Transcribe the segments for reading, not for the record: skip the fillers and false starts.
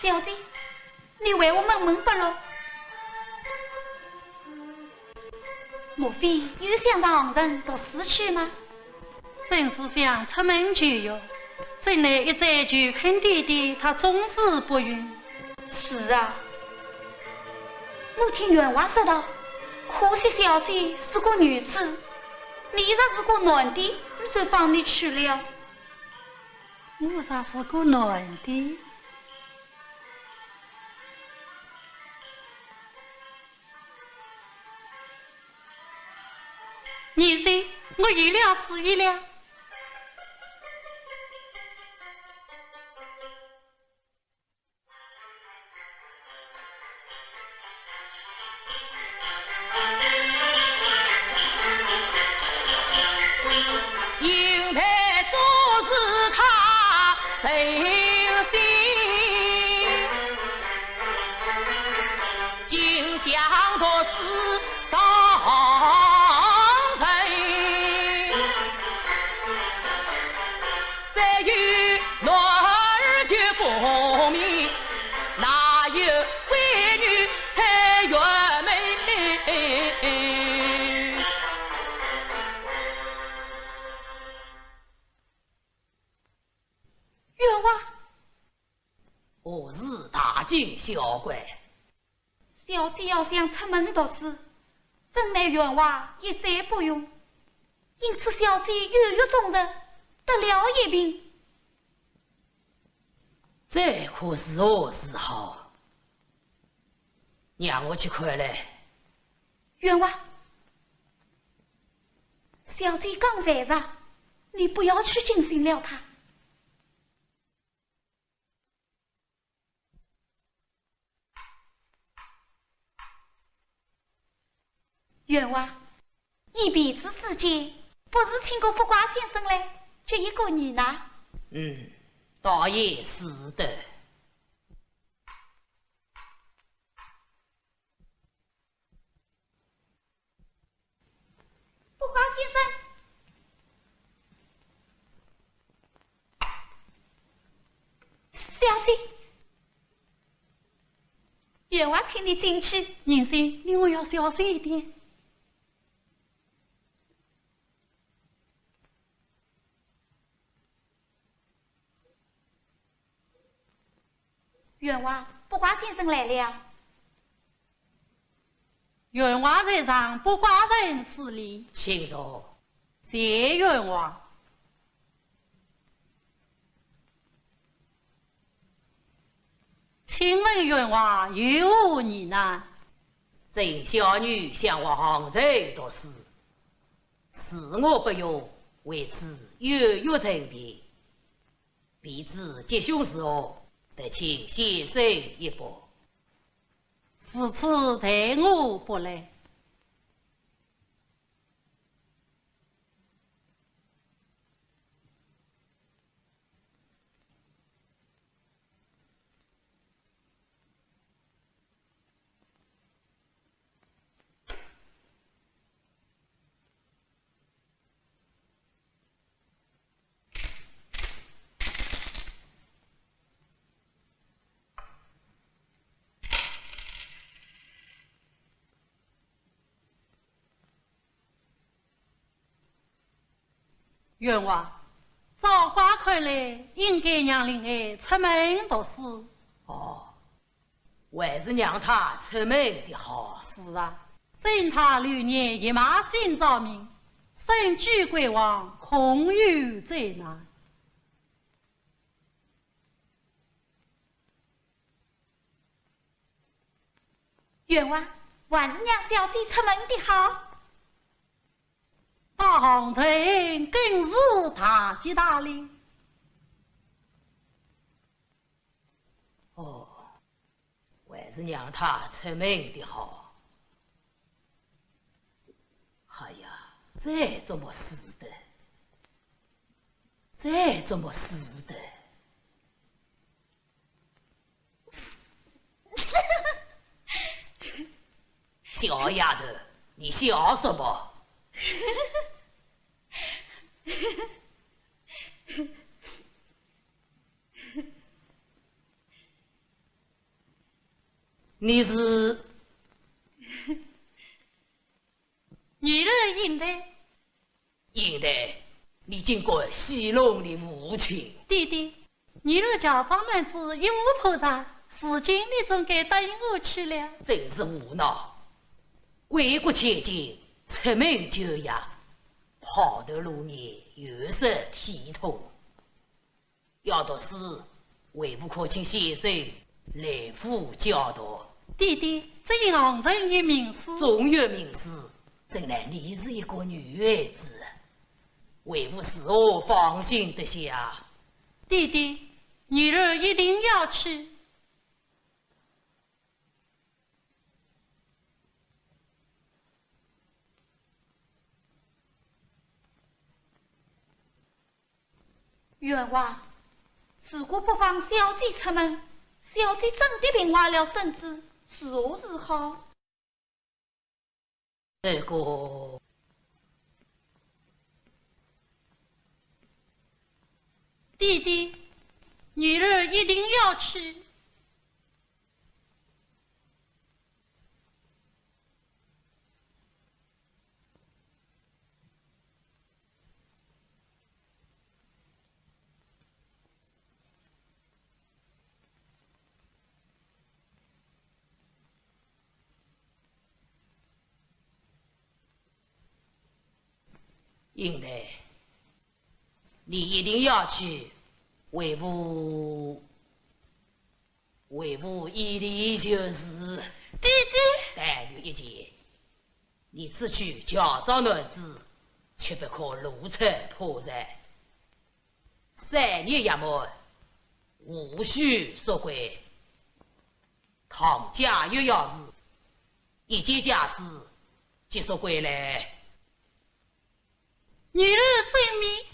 小姐，你为我们蒙不咯？莫非又想让人到死去吗？真是想出门去哟，怎奈一再求恳弟弟，他总是不允。是啊，我听员外说道，可惜小姐是个女子，你若是个男的，就放你去了。我啥是个男的？你说我一两是一两。应该做是他谁心，竟想夺死伤人，再有男儿就不明，哪有闺女才圆美？员外，我是大惊小怪。小姐要想出门读书，怎奈员外一再不用，因此小姐郁郁中人，得了一病。这可是何时好？让我去看来。员外，小姐刚在上，你不要去惊醒了她。员外，你彼此之间不是请过卜卦先生来，就一个你呢？倒也是的。卜卦先生，小姐，员外请你进去。人生，你我要小心一点。员外，卜卦先生来了。员外在上，卜卦人施礼。请坐。谢员外。请问员外有无疑难？郑小女向王人读书，是我不用，为此犹豫争辩。彼知吉凶时候，得请先生一步。是此待我不来。员外，照话看来，应该让灵儿出门读书。还是让他出门的好。是啊，正他流年一马心照明，身居贵王，空有灾难。员外，还是让小姐出门的好。大行情更是大吉大利。还是让他出门的好。哎呀，这怎么死的？这怎么死的？小丫头，你笑什么？你是女儿应的。应得，你经过戏弄的母亲。弟弟，女儿家长们子有我婆在，如今你总该答应我去了。真是无闹，为国千金，出门就业，跑头路面，有失体统。要读书，为不可请先生来府教导。弟弟，这一行人一名师，中原名师，正然你是一个女孩子，为父使我放心得下。弟弟，女儿一定要去。员外，如果不放小姐出门，小姐真的病坏了身子，如何是好？这个，弟弟，女儿一定要去。应得，你一定要去，为父一定就是。弟弟，但有一件，你只许家长男子，却不可露出破绽。3年衙门，无需说归。倘假有要事，一件家事即说归来。女儿遵命。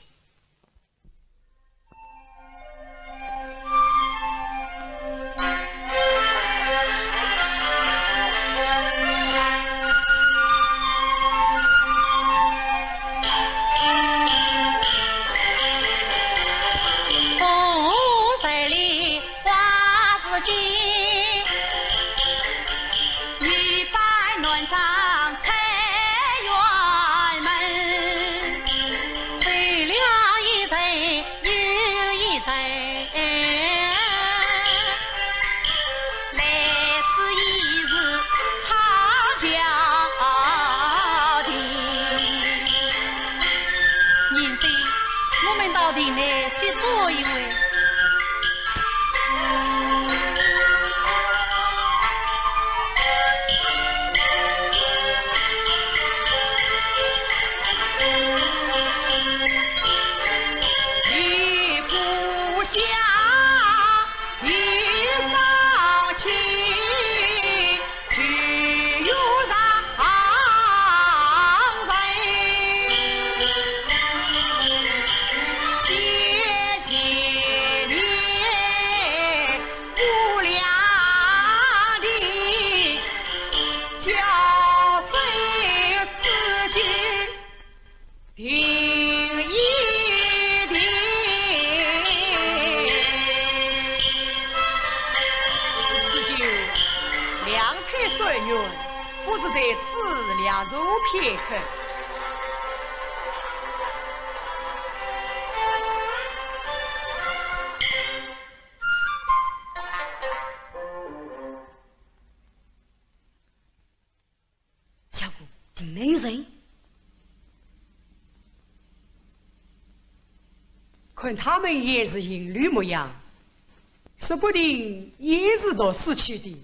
不是在此两入片刻。小姑，进来有人。看他们也是银缕模样，说不定也是到死去的。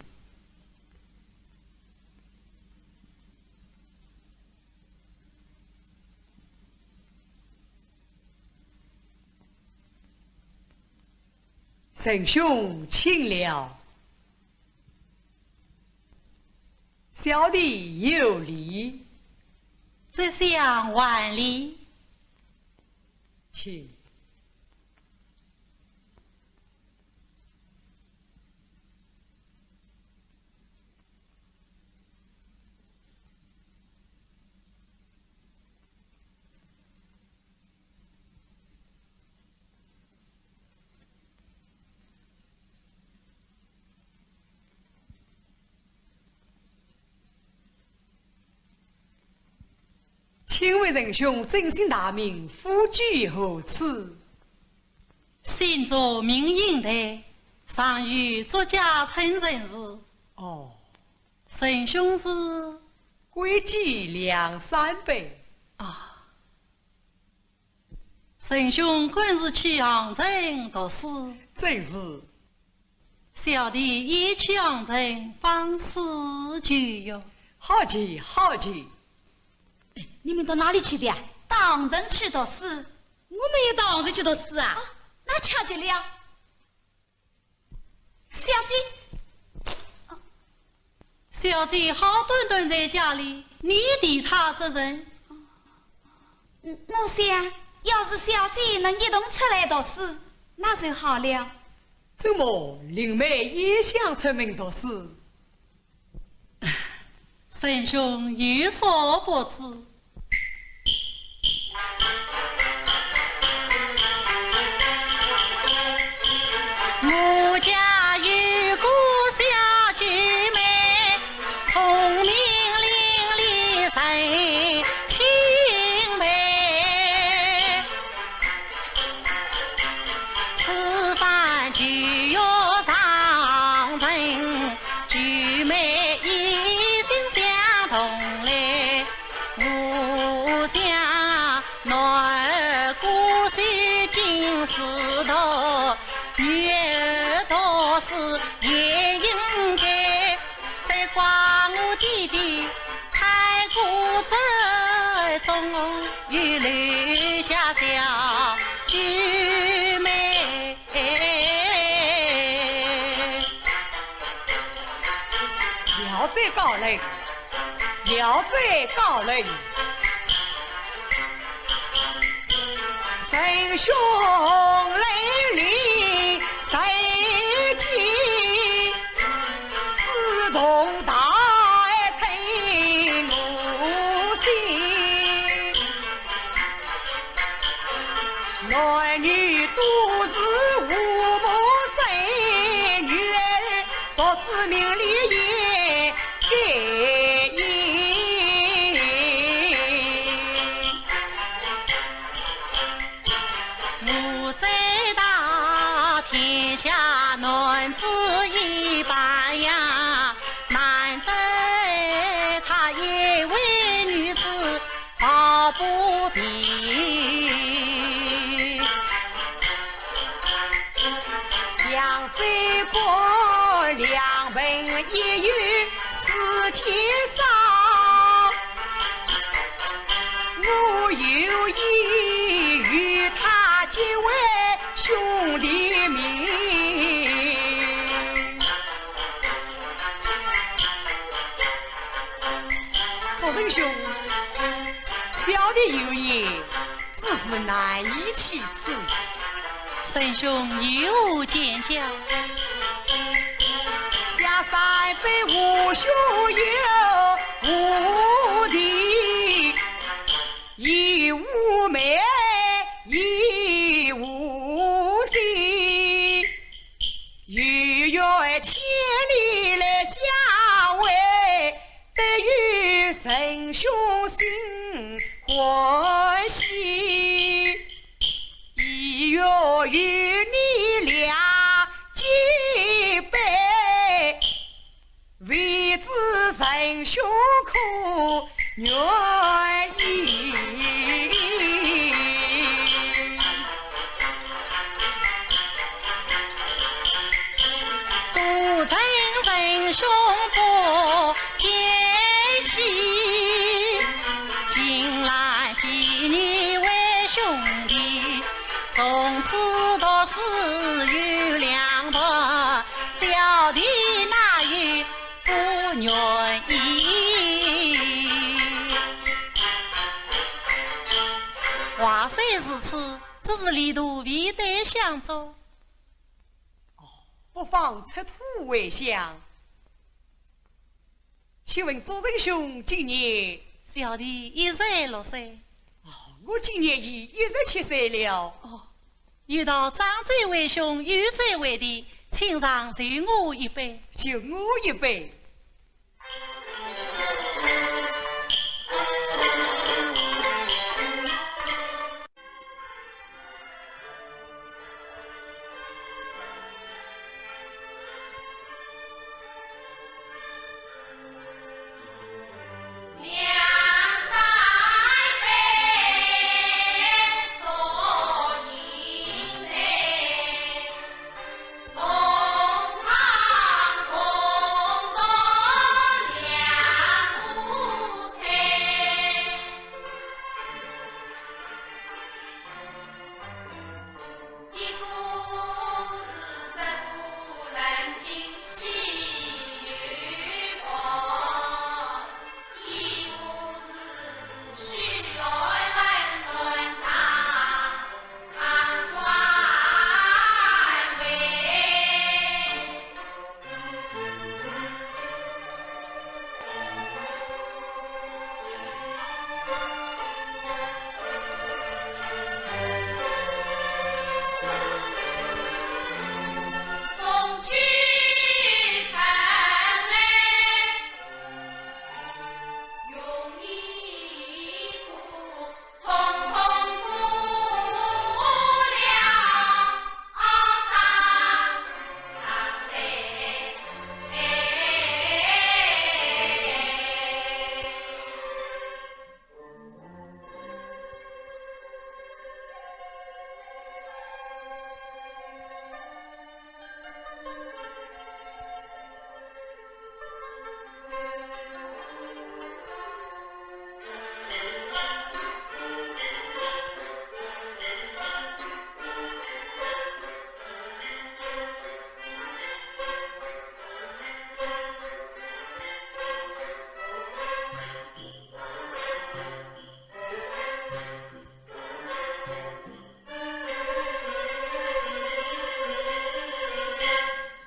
神兄请了，小弟有礼。这厢万里，请。请问仁兄真姓大名，夫居何处？姓作明英台，上与作家称臣时。哦，仁兄是规矩梁山北。啊，仁兄本是去杭城读书，正是。小弟也去杭城访师聚友。好极好极。你们到哪里去的呀？到杭城去读书。我们也到杭城去读书啊。那巧极了。小姐，小姐好端端在家里，你替她责任。我想要是小姐能一同出来读书，那就好了。怎么灵妹也想出门读书？仁兄有所不知，我家有个小姐妹，聪明伶俐人钦佩，吃饭就要上阵，姐妹一心相同来。我想男儿过须尽是头，女儿读书也应该。再怪我弟弟太过折中，又留下小姐妹。了在高人，了在高人。神兄泪里谁记？自动大爱催我心。男女都是无谋生，女儿读书名利也该应。我在大天下男子一般呀，难得他一位女子抱不平。想追过两本一语世界上，我有意与他结为兄弟名。左仁兄，小弟有言，只是难以启齿。神兄有见教，下山北无兄友，无弟，亦无妹，亦无弟，欲约千里来相会，得与神兄心欢喜。一月与你俩结拜，为子仁兄可愿意？独称仁兄不见妻，近来几年为兄弟。从此读书有两不，小弟哪有不愿意？话虽如此，只是离途未得相助。不妨出土为乡。请问左仁兄今年？小弟106岁。我今年已117岁了。有道长者为兄，幼者为弟，请上就我一杯。就我一杯。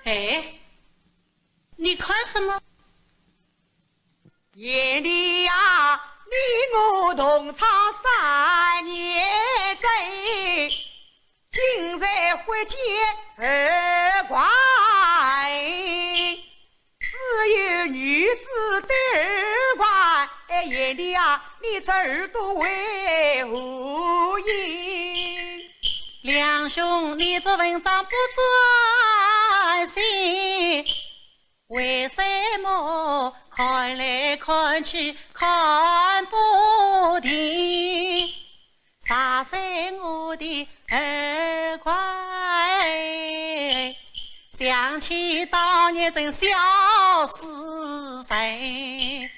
哎，你看什么？夜里呀，你我同窗3年贼，今日会见二怪，只有女子对二怪。哎，夜里呀，你这耳朵为何应？两兄，你这文章不专心，为什么看来看去看不停？杀死我的二怪，想起当年真小死神，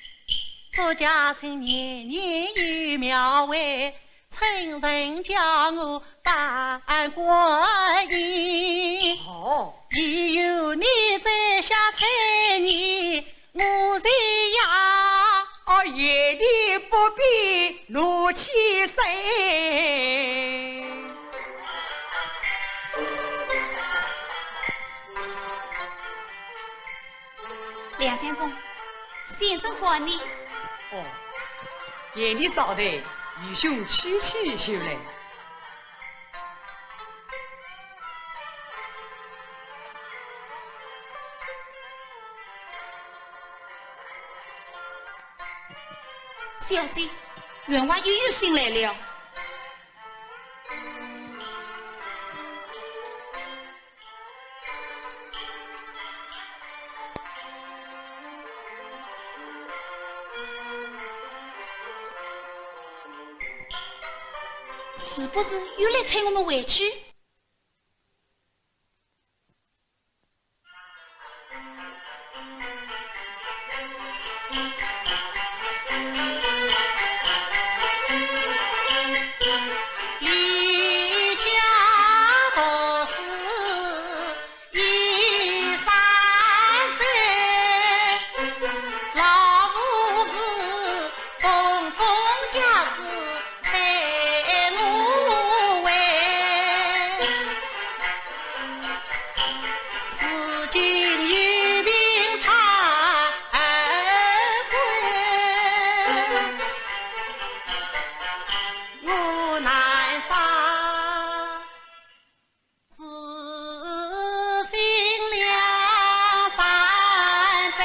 朱家村年年有庙会，村人叫我办观音。哦，只有你在下菜泥，我在呀。哦，夜里不必怒气生。梁先锋，先生唤你。哦，夜里少的义兄区修来。小姐，员外又有信来了。是不是又来催我们回去？离家多是一山寨，老母是风风家事催我回，如今有病怕归，我难杀，自心两三杯。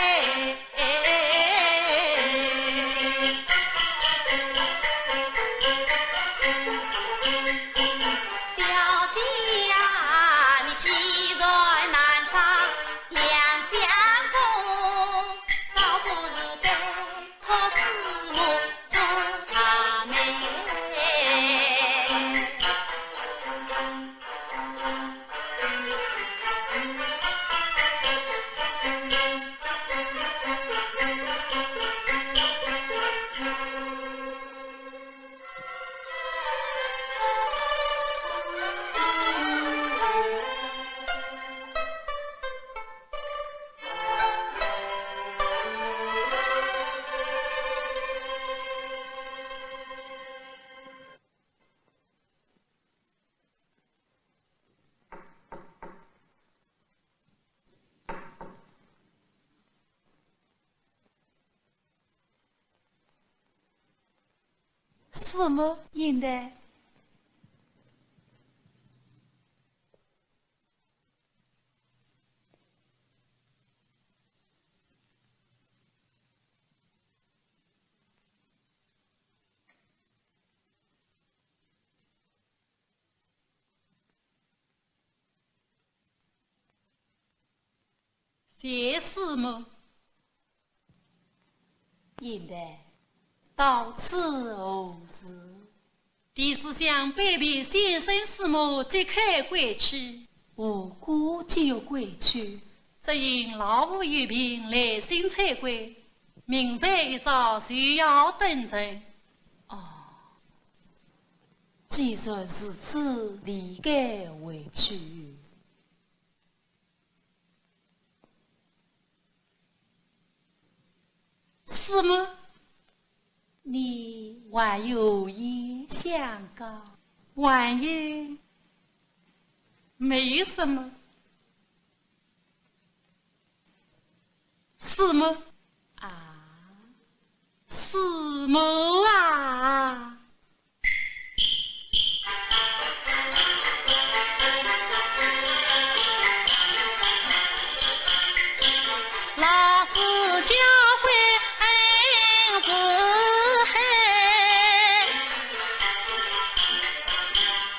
小姐呀，你既然难上两相逢，倒不如给托师母做大媒。什么应的？谢师母，应的。到此何事？弟子想拜别先生师母，即刻归去。无故就要归去，只因老母有病，来信才归。明日一早就要登城。哦，既然是此，理该回去。师母，你还有意相告？还有，没有什么。师母啊，师母啊！老师教诲恩是海，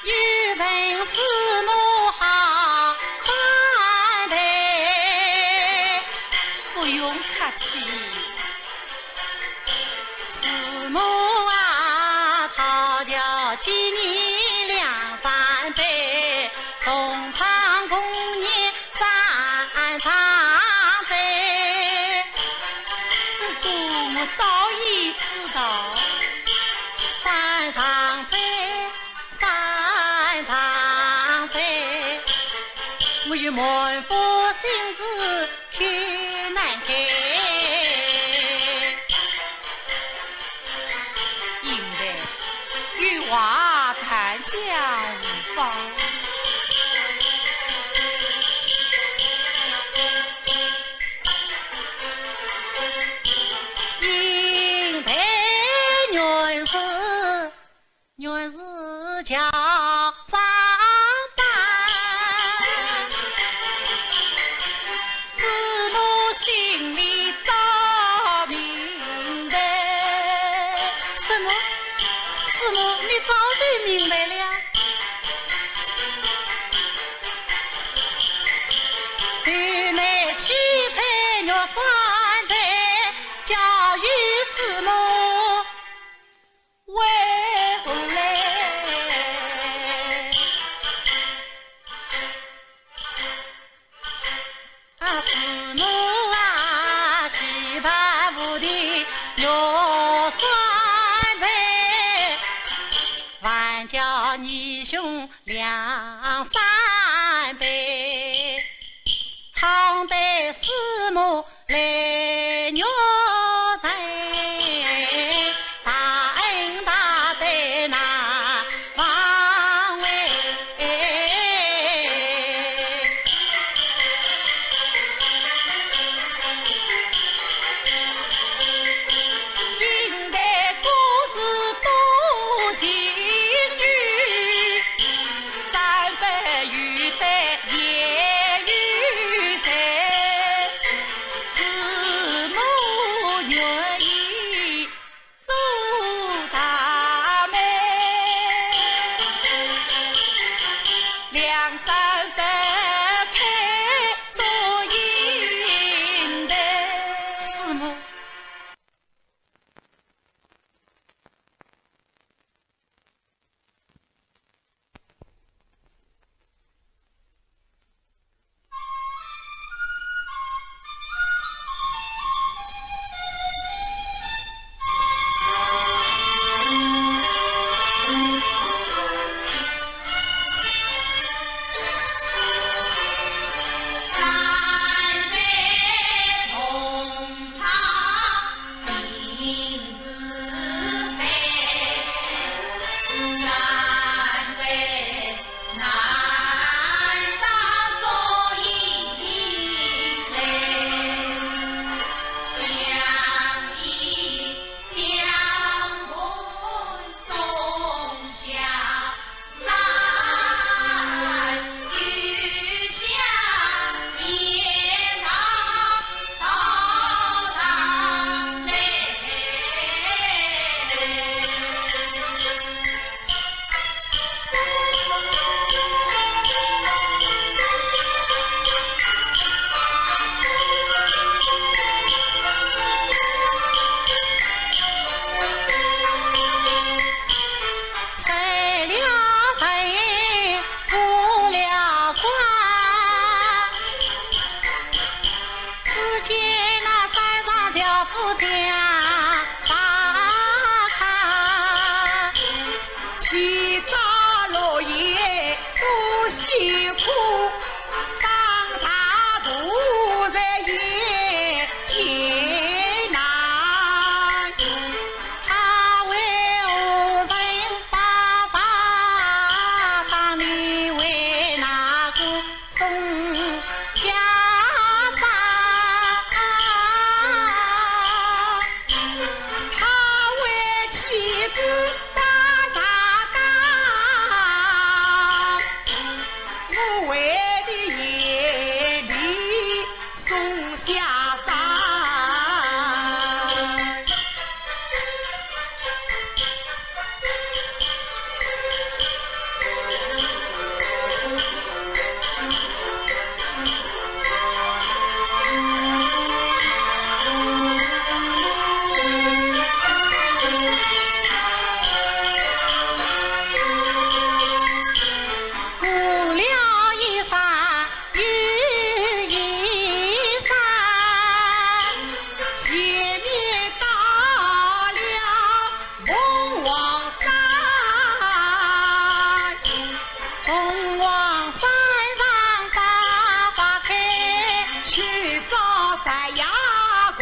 有人师母好宽待，不用客气。师母啊，吵架几年两三杯，同唱共念三场醉。这个我早已知道，三场醉，三场醉，我有满腹心事开难开。应得与话谈讲无妨。应得原是叫长伴，师母心里早明白。什么？师母，你早就明白了。谁来取材肉酸菜，教育师母为何来？啊，师母啊，西巴府的肉酸菜，还叫你兄两三杯，倘得师母来肉菜，大恩大德难忘为。应得故事多情语，三百余代也有在。师母愿意做大妹，梁山伯配做应得。师母，三杯同唱心是悲，三杯难上做一泪，相依相伴松下山，雨下也能到达来。拆了财，过了关，只见那山上蛟夫将杀看，起早落夜多辛苦，当大渡在也艰难。他为何人把杀，当你为哪个送下山？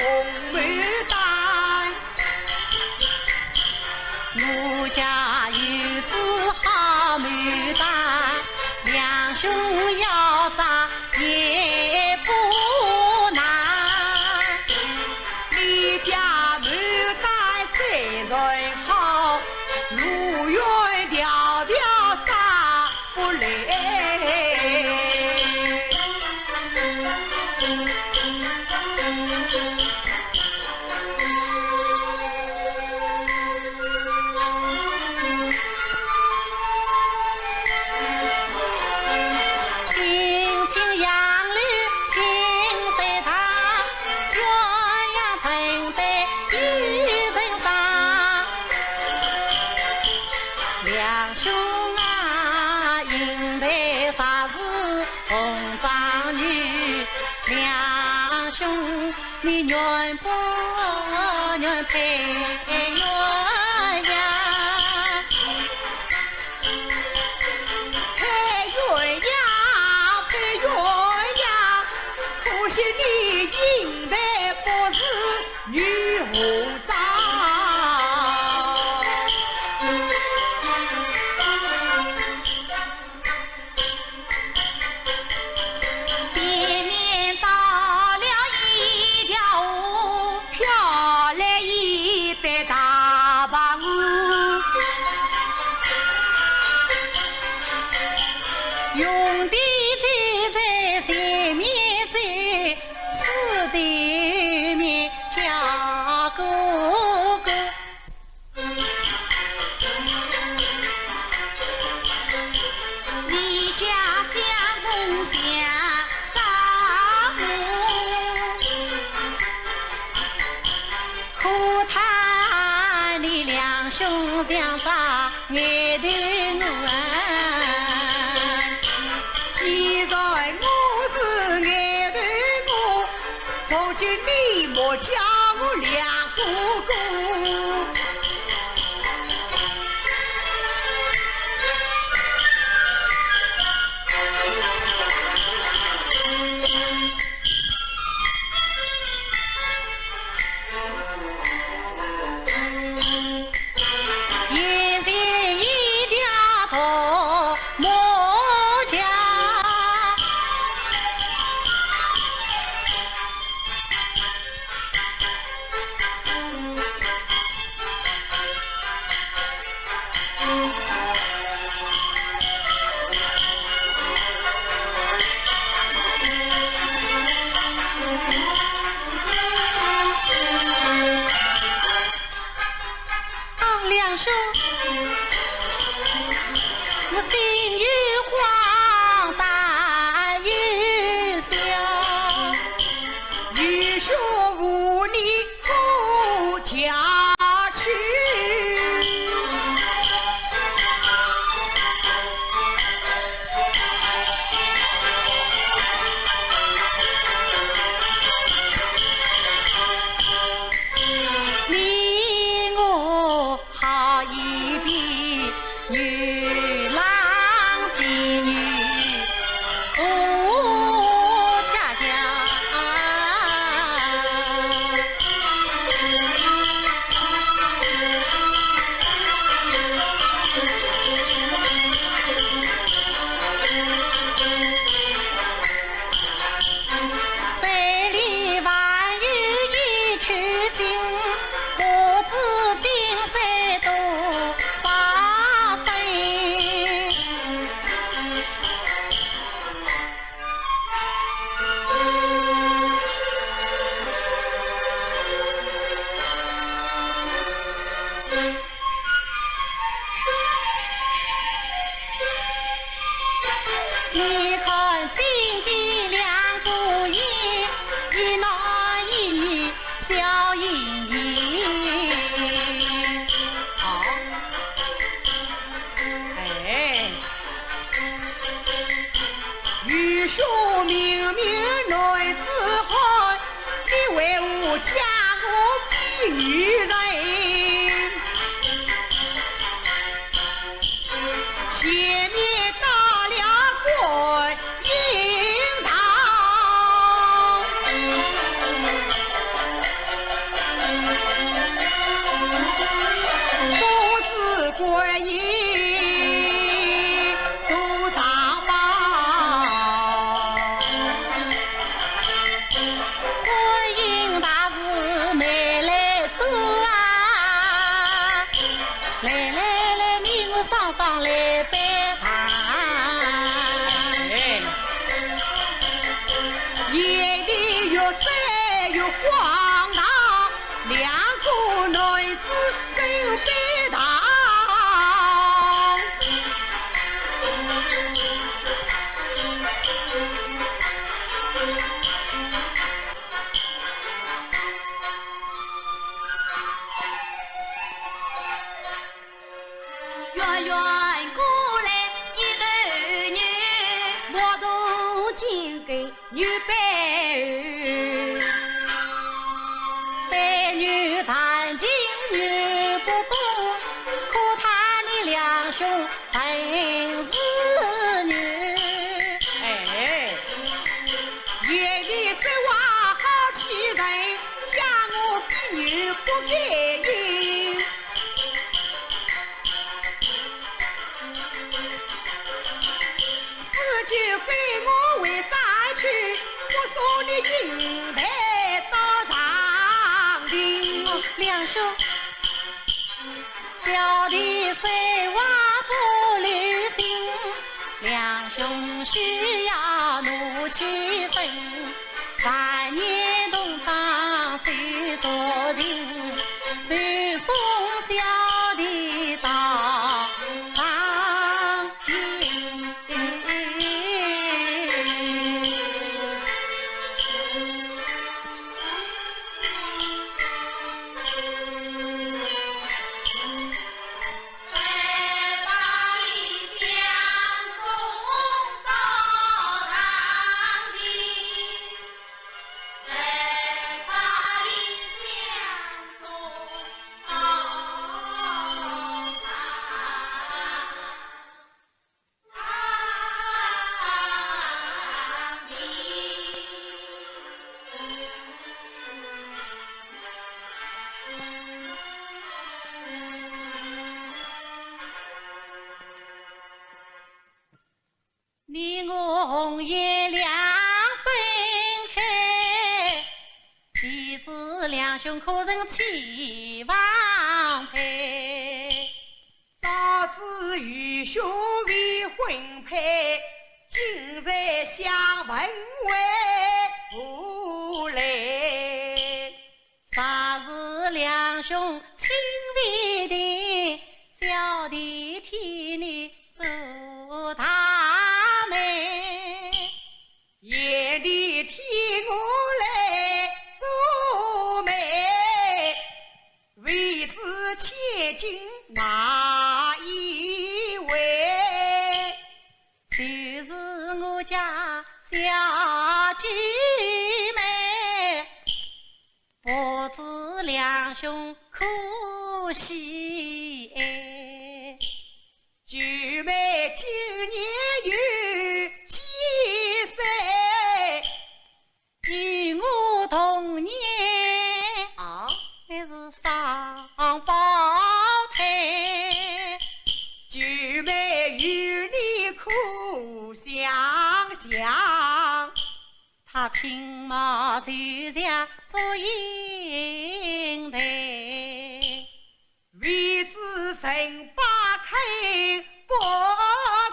红牡丹，我家有枝好牡丹，两兄要摘也不难。你家牡丹虽然好，路远迢迢摘不来。你愿不愿配鸳鸯？配鸳鸯，配鸳鸯，可惜你赢的不是女武长。用的就在前面走，吃对面叫哥哥。你家相公相丈母，可叹你两兄相长眼头暗。既然我是爱对我，从今你莫叫我两哥哥。一人一条头莫家。两兄，我心有慌，胆有小，女兄无力不嫁去。你我好一比女郎金女不恰恰。水里还有一曲经，不知今生多少岁。你看今的两个人，一男一女笑盈盈。好，哎，女兄明明男子汉，你为何将我比女人？前面打了观音堂，荒唐，两个男子走北堂。远远过来一头牛，莫都敬给牛背儿。白女弹琴女不懂，可他你两兄本是女。哎，夜里说话好气人，叫我比女不该应。四舅给我为啥去？我说你银台到长亭。两兄，小弟虽话不履行，两兄需要怒气生。万年东窗谁作情？谁送小弟到长亭？再把你相送到长亭，再把你相送到长你我红颜两分开，弟子两兄可曾期望配？早知愚兄未婚配，今日相问为无来。啥时两兄亲为定，小弟替你做大媒。夜里替我来做媒，未知千金哪一位？就是我家小姐妹，不知两兄可惜哎。九妹今年有几岁？与我同年啊，还是双胞胎。九妹与你可相像？他品貌就像祝英台，未知神八开不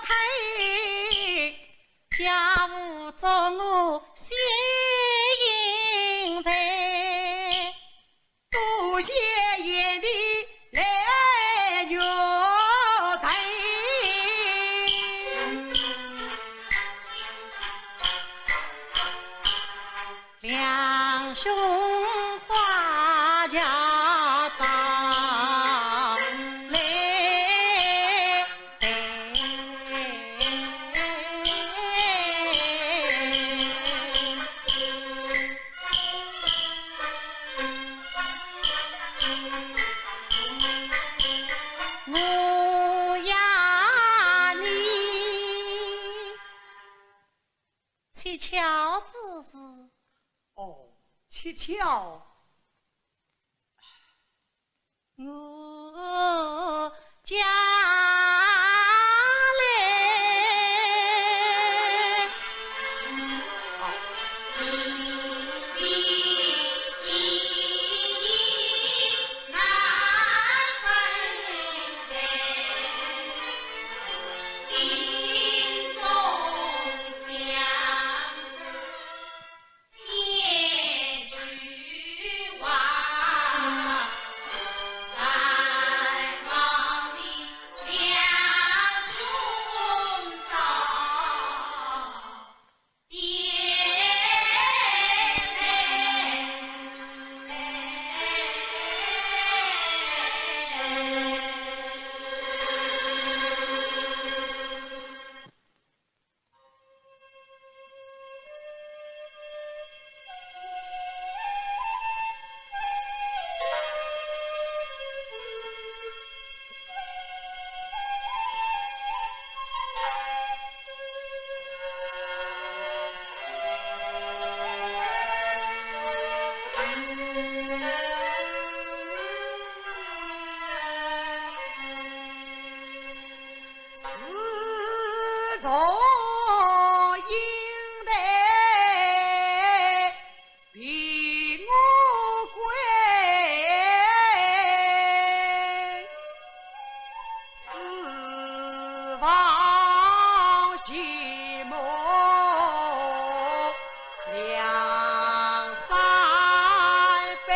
开，家务做我先应在。多谢眼里来肉财。两兄花家长来我呀你蹊跷之事。哦，蹊跷。我家来，难分开，心中相思千句从应得比我贵，四方西莫两三杯。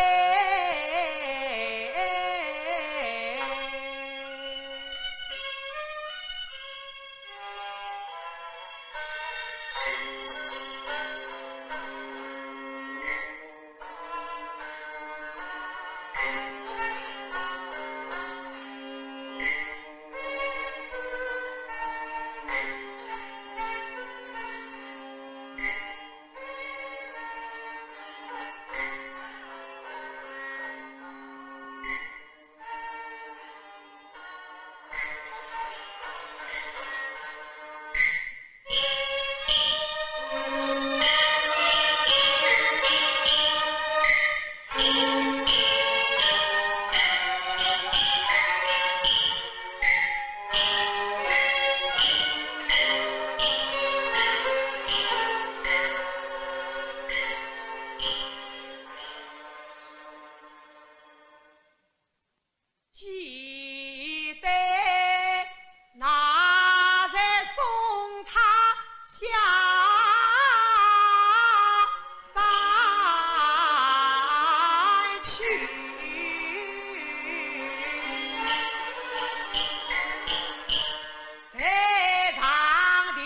记得那日送他下山去，在场的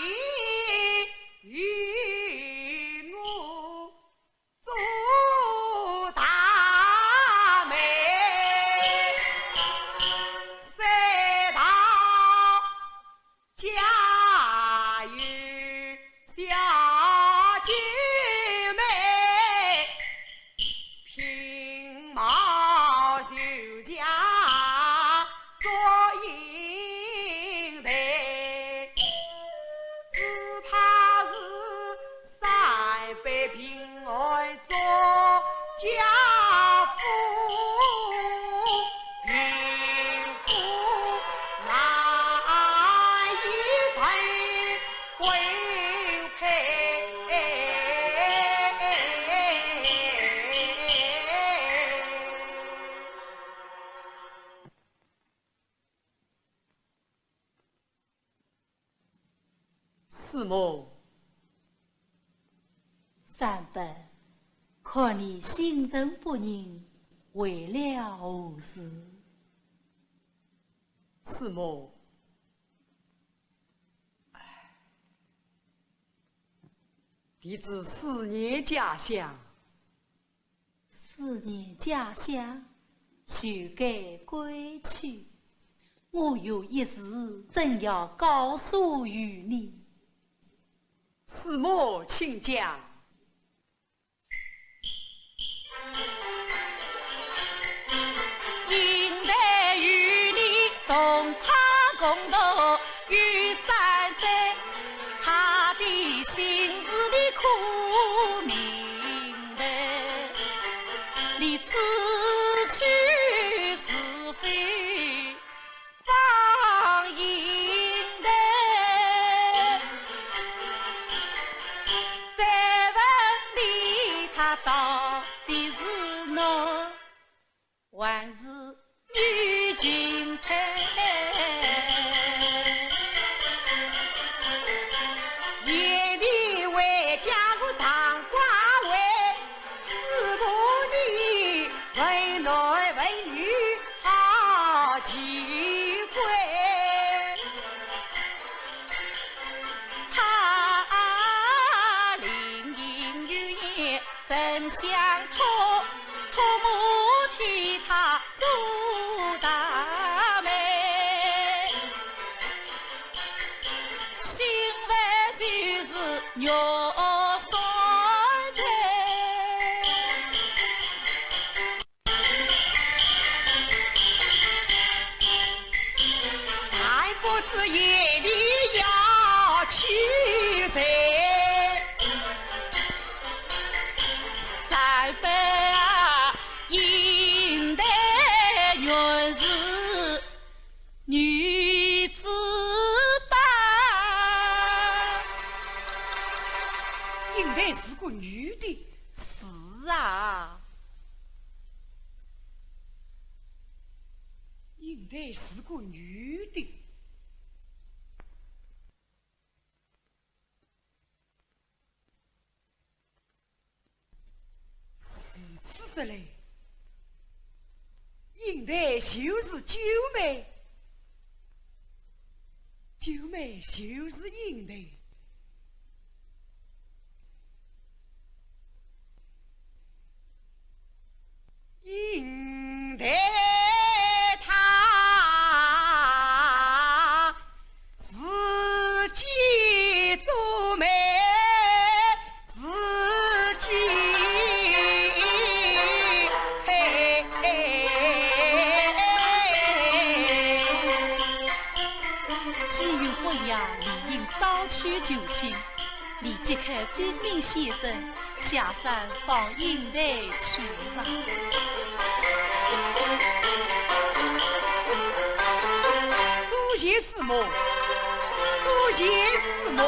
与我做大媒。赛道家有小姐妹，平毛绣下做引队，只怕是三辈平爱做家父。四母，三伯，看你心神不宁，为了何事？四母，弟子思念家乡，思念家乡，休该归去。我有一事，正要告诉于你。四母，请讲。应得与你同唱共度雨山寨，他的心事你可明白？你此去是非放应得，再问你他到底是侬还是女君才？夜里为家国长寡位，四母你为男为女好机会。他灵隐有眼神相托，托母替他做大媒，心烦就是肉酸菜。还不知夜里要去谁？三伯啊，应得原是女子吧？台是个女的。是此来，应台就是九妹，九妹就是应台。应台她自己做媒，自己既有婚呀，理应早娶就亲，立即开禀明先生，下山放应台去吧。多谢师母，多谢师母。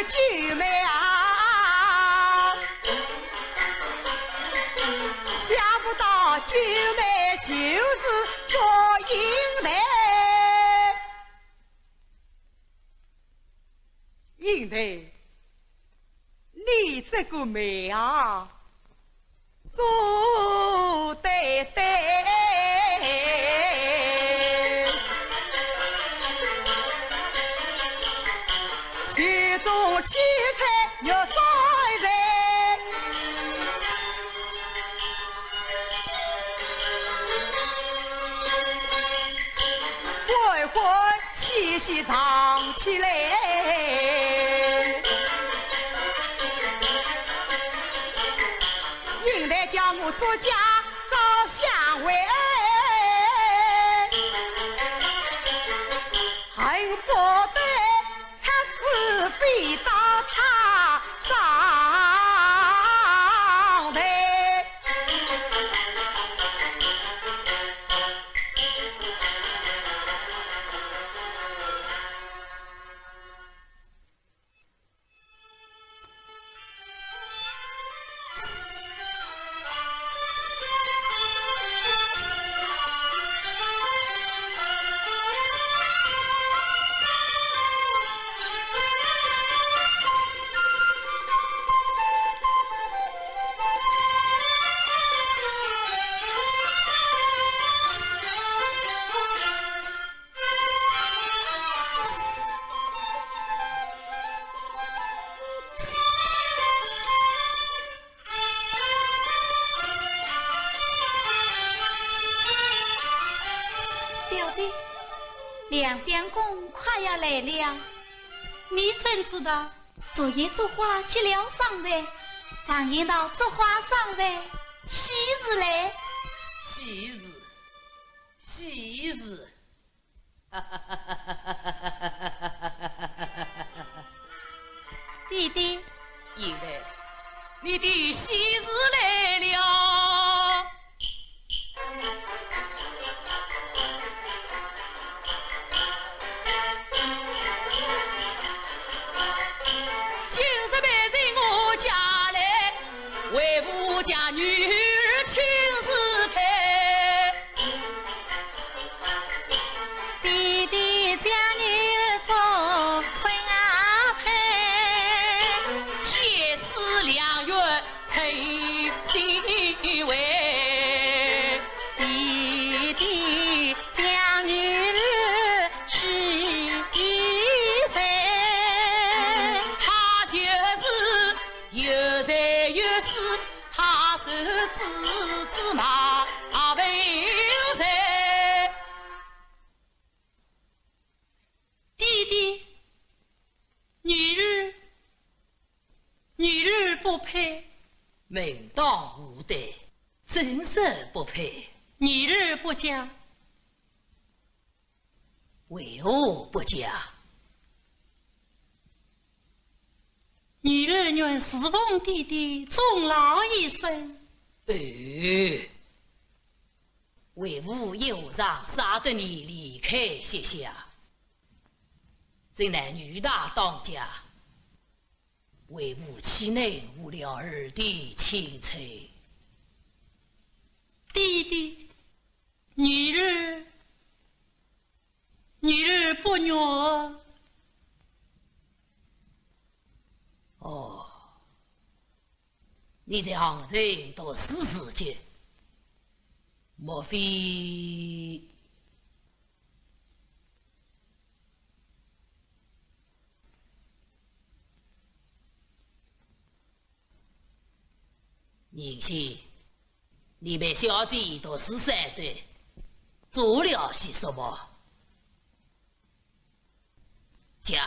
九妹啊，想不到九妹就是做英台，英台，你这个妹啊，做得对。心中七彩要烧人，欢欢喜喜唱起来。我作家找相为，恨不得插翅飞到他帐内。梁相公快要来了，你怎知道？昨夜烛花接了上来，常言道烛花上来，喜日来。喜日，喜日，弟弟，爷来，你的喜日来了。今日办在我家来，为我家女儿亲自配。弟弟将女儿做生啊配，铁丝良缘催心慰。弟弟将女儿许一生，他就是有才有势，他手指指马为才。弟弟，女儿不配，门当户对，真实不配。女儿不嫁，为何不嫁？女儿愿侍奉弟弟终老一生。为父忧伤，杀得你离开歇下，真乃女大当家，为父岂能误了儿的青春？弟弟，女儿不悦。哦，你在杭州读书时节，莫非宁先？你陪小姐读书3载，做了些什么？讲。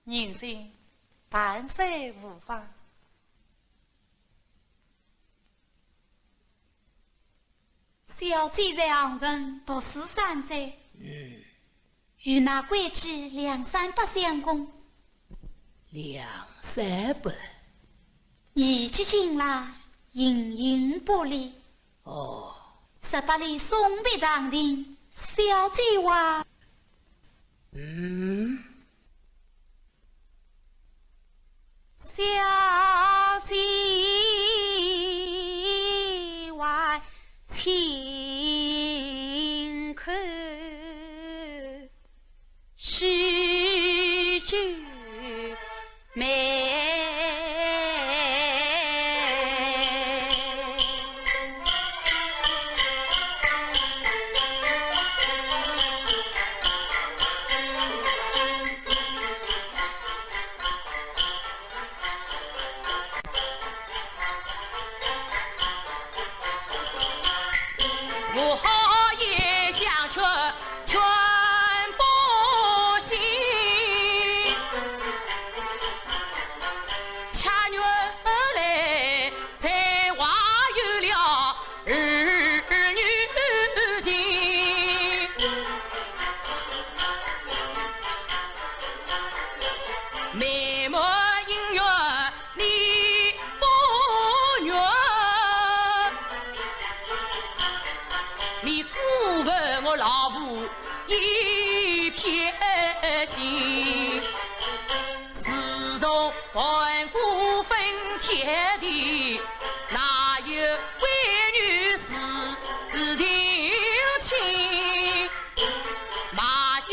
人生淡水无法，小姐在杭城读书3载，与那官妓2、3百相公2、3百。一及近来形影不离。哦18里送别长亭，小姐话。小姐话轻看诗句美。我好也想劝劝不行，眉目姻缘你不愿，你辜负我老夫一片心。自从盘古分天地，哪有为女私定亲？马家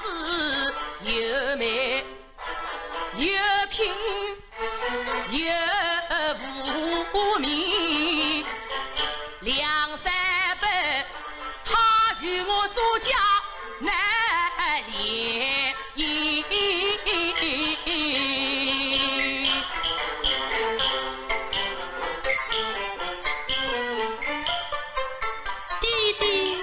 是又美又贫又无名，两三百他与我做家难联姻。弟弟，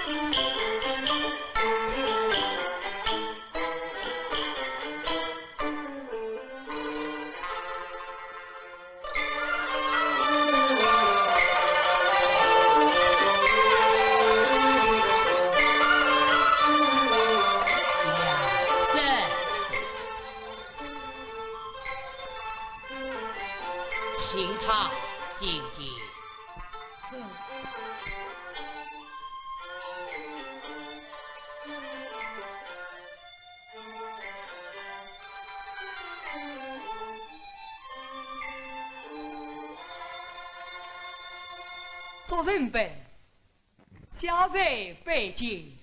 请他进京。是。做人本，小在北京。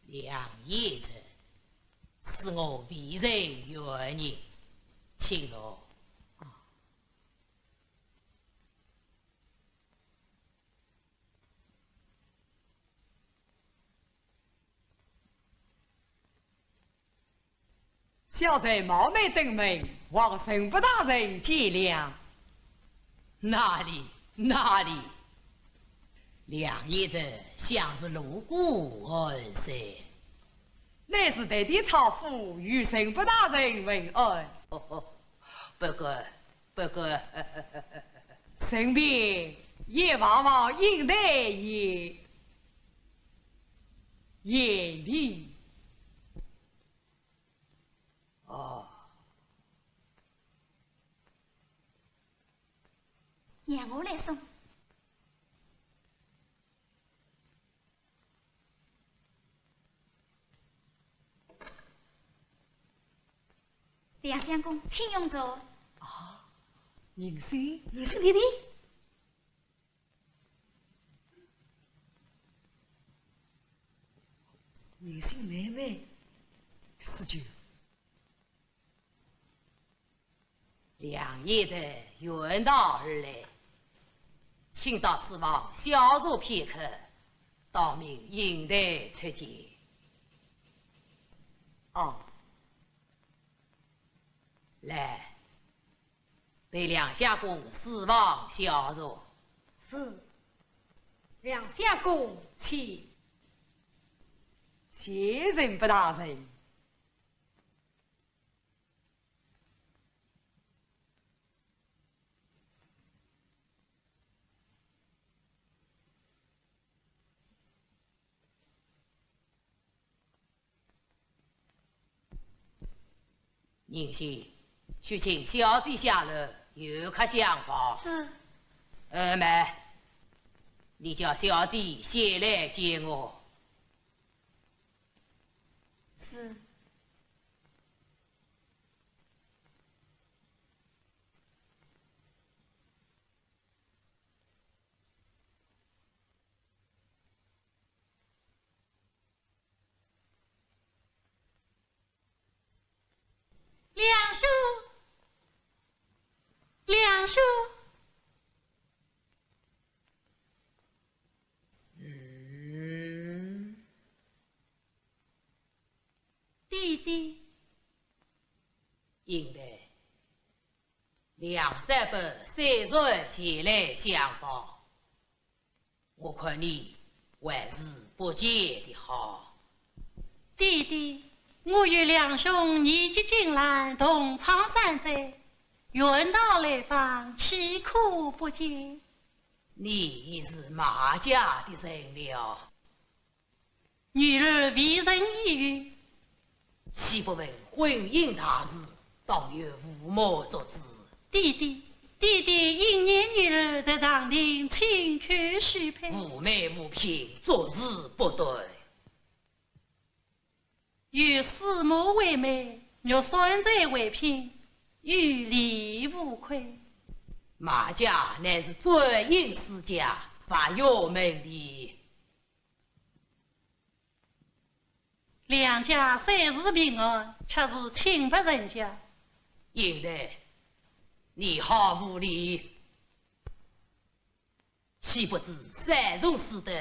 梁爷子，是我为人冤孽，请坐。小在冒昧登门，望神不大人见谅。哪里哪里，梁爷子像是路过恩师，乃是特地朝府与神不大人问安。不过，身边也往往应待严厉。哦，让我来送。梁相公，请用座。宁生，你是弟弟？宁生妹妹，是就。梁爷子远道而来，请到此房小坐片刻，道明迎待出见。哦，来，陪梁相公四房小坐。是。梁相公，请。谢人不大人。宁先，须请小姐下楼，有客相访。是。二妹，你叫小姐先来见我。是。梁叔，梁叔，弟弟，应该两三百岁数前来相访，我看你还是不见的好。弟弟，我与梁兄年纪近来，同窗三载，远道来访，岂可不见？你是马家的人了，女儿为人已育，岂不问婚姻大事，当有父母作主。弟弟因年女儿在长亭轻看许配，妩媚无品，做事不对。有师母为媒，若孙在为聘，于理无愧。马家乃是尊英世家，发有门第。两家虽是平安，却是亲不人家。英台，你好无礼，岂不知三从四德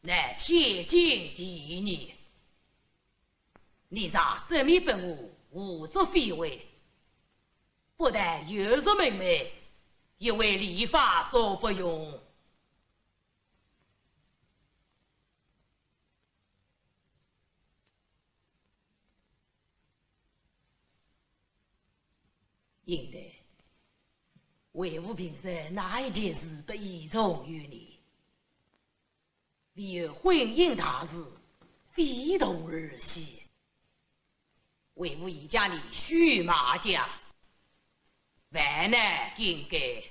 乃天经地义？你让正面本我胡作非为，不但有辱门楣，亦为礼法所不容。应台，为吾平生哪一件事不倚重于你？唯有婚姻大事，非同儿戏。为吾一家里须马家，万难应该。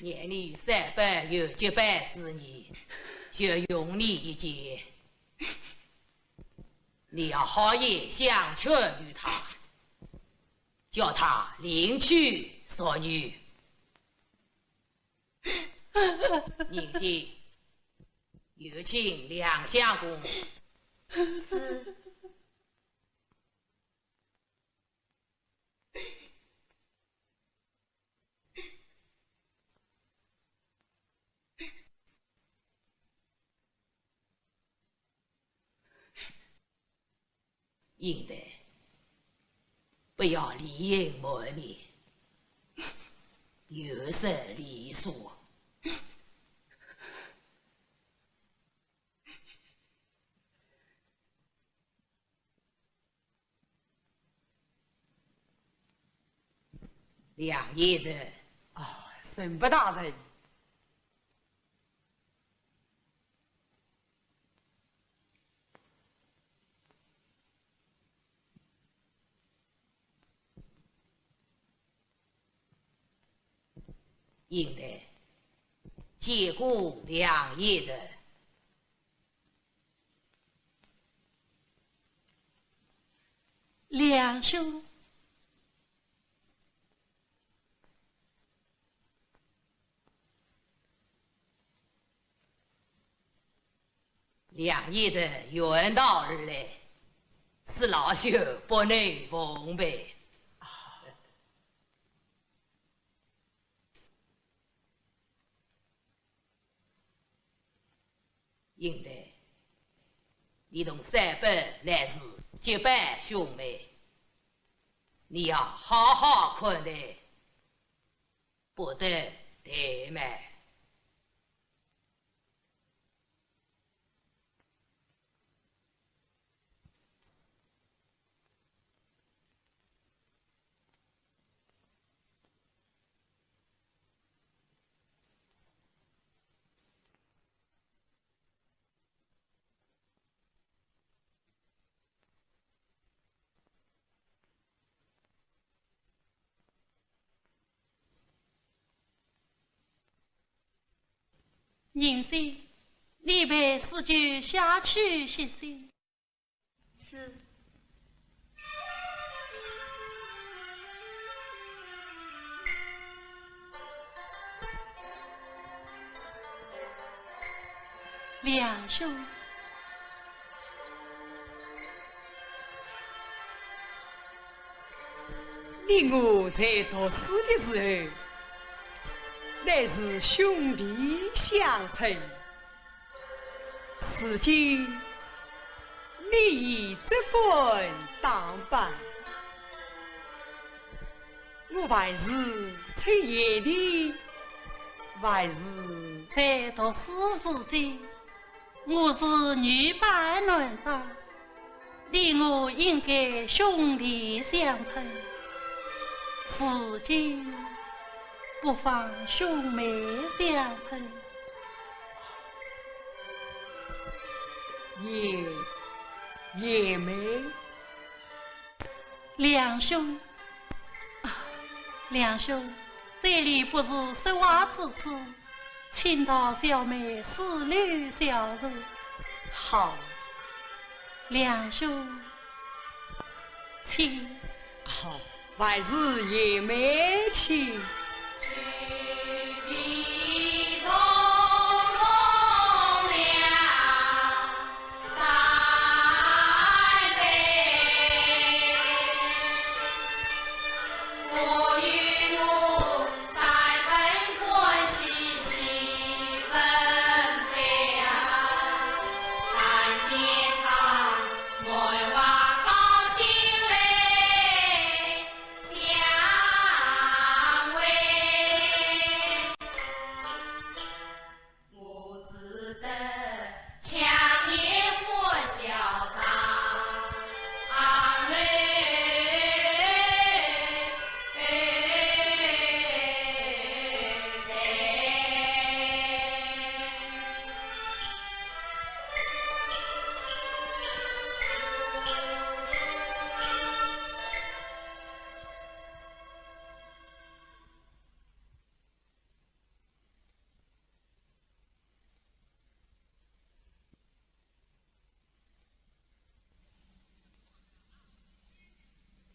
年龄300有700之年，就用你一件，你要好言相劝于他，叫他另娶淑女。宁信，有请梁相公。是。应得，不要离隐瞒面，有失礼数。梁爷人，沈不大人。应得借故梁爷人。梁兄，梁爷人远道而来，是老朽不能奉陪。应得，你同300乃是结拜兄妹，你要好好看待，不得怠慢。宁信，你陪四舅下去歇息。是。梁兄，你我在读书的时候，乃是兄弟相称。如今你已这般当扮，我还是出眼的，还是在读书时间，我是女扮男装，你我应该兄弟相称，如今不妨兄妹相称。叶妹，梁兄啊，梁兄，这里不是说话之处，请到小妹思虑小入。好，梁兄，请。好，还是叶妹请。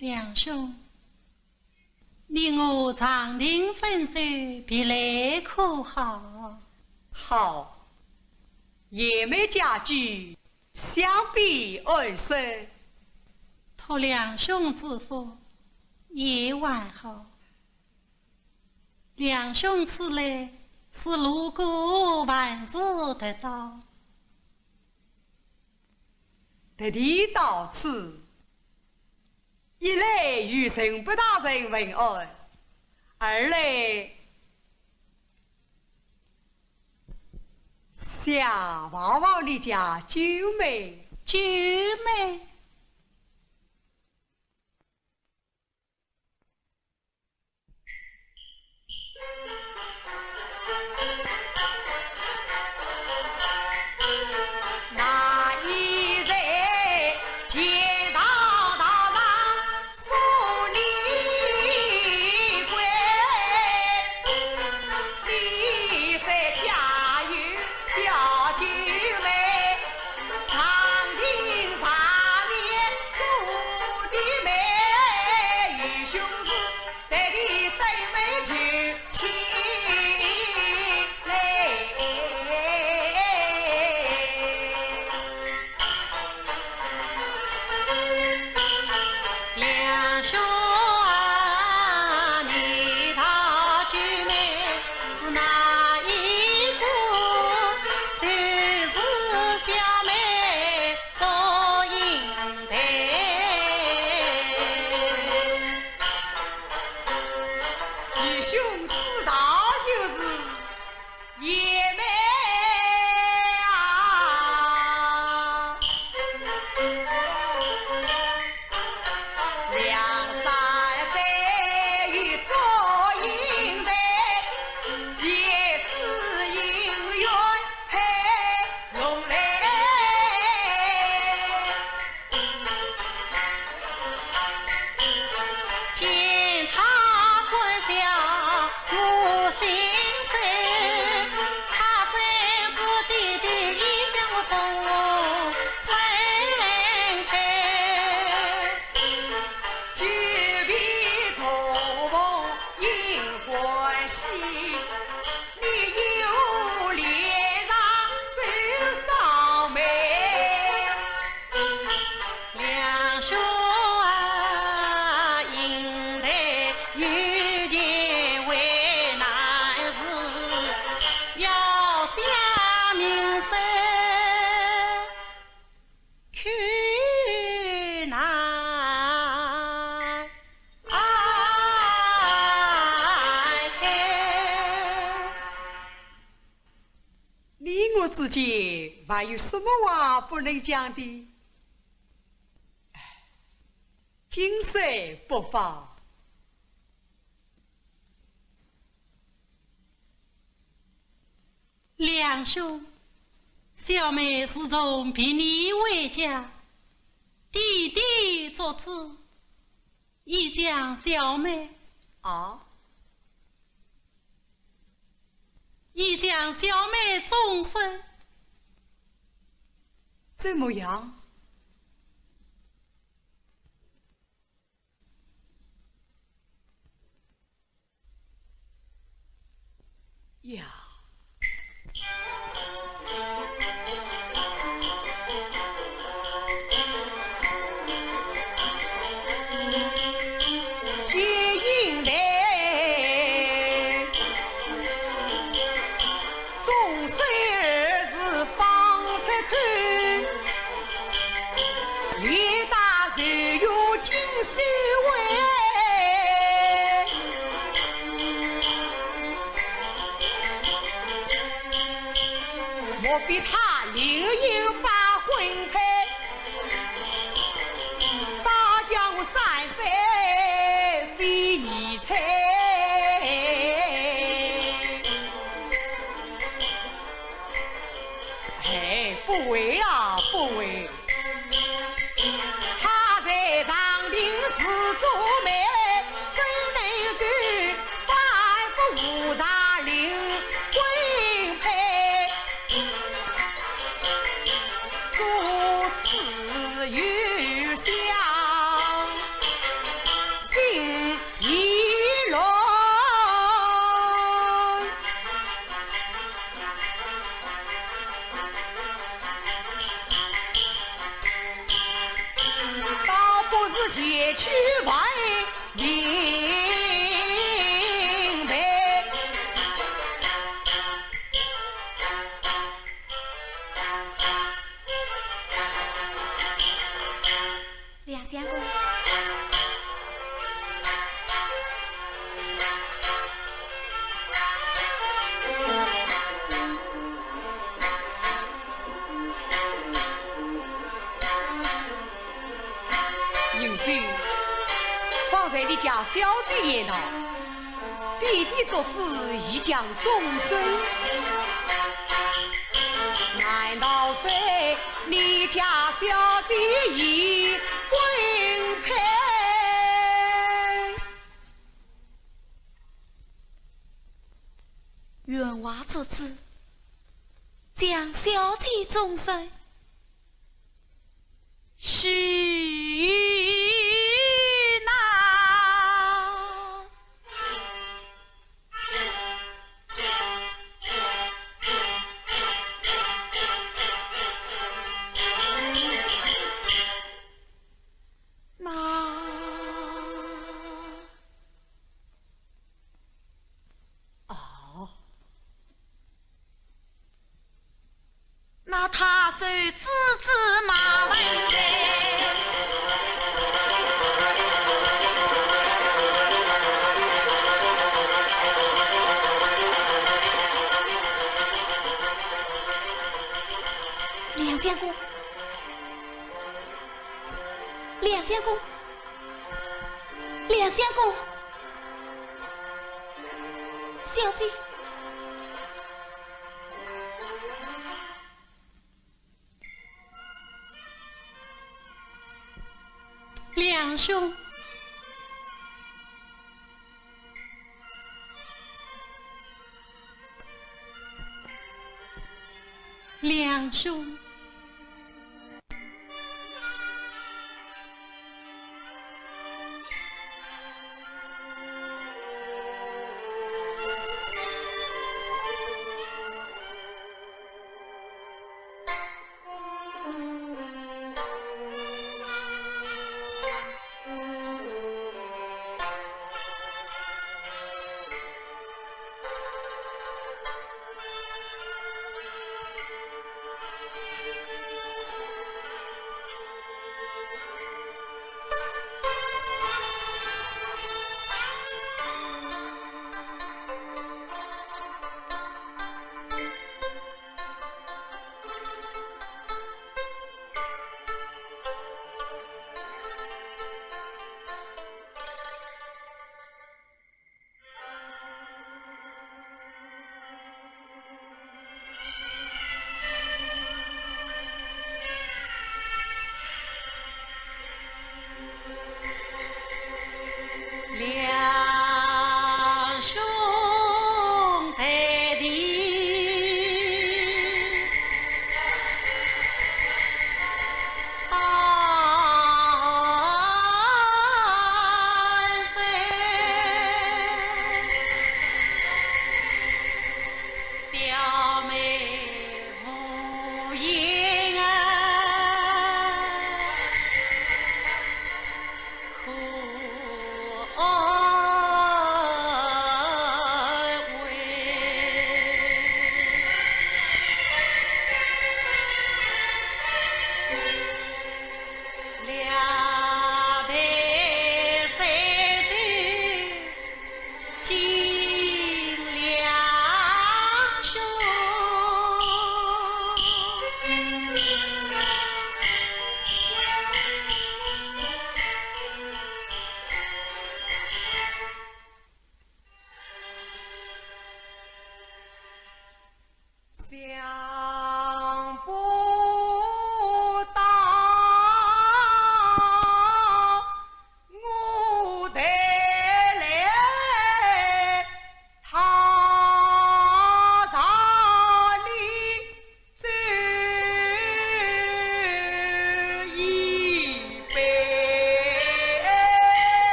梁兄，你我长亭分手，别来可好？好，叶妹家居相比而生，托梁兄之福，也还好。梁兄此来是路过万事得到，特地到此。一来与陈不大人问安，二来想望望你家九妹。九妹，那一日见到大郎送你归，你在家有小九妹，长亭上面住的妹，与兄弟在你对门就起梁兄啊，你他九妹是哪一个？就是小妹做引队。女兄知道就是叶妹啊，梁山伯与做引队，皆是姻缘配龙来。见他欢笑我心碎，他真是弟弟已将我从拆开。举笔作梦应欢喜，你有脸上走上眉。梁兄啊，应得有钱为难事，要想名声。你我之间还有什么话不能讲的？今生不妨。梁兄，小妹始终聘你为家，弟弟做主，已将小妹啊，已将小妹终身。怎么样？呀，结姻来，终身儿是方才看，越大寿有金手腕。莫非他另有把婚配？大江山飞非一才，哎，不为啊，不为。他在长亭是做媒，怎能够反复无常令婚配？做事有想，心已乱。倒不是写去问明白。梁相公，有心方才你家小姐言道，弟弟做主已将终身，难道说你家小姐已婚配？原话做主，将小姐终身，须那那他手指指马文在。梁相公，梁相公，梁相公，小姐。梁兄，梁兄，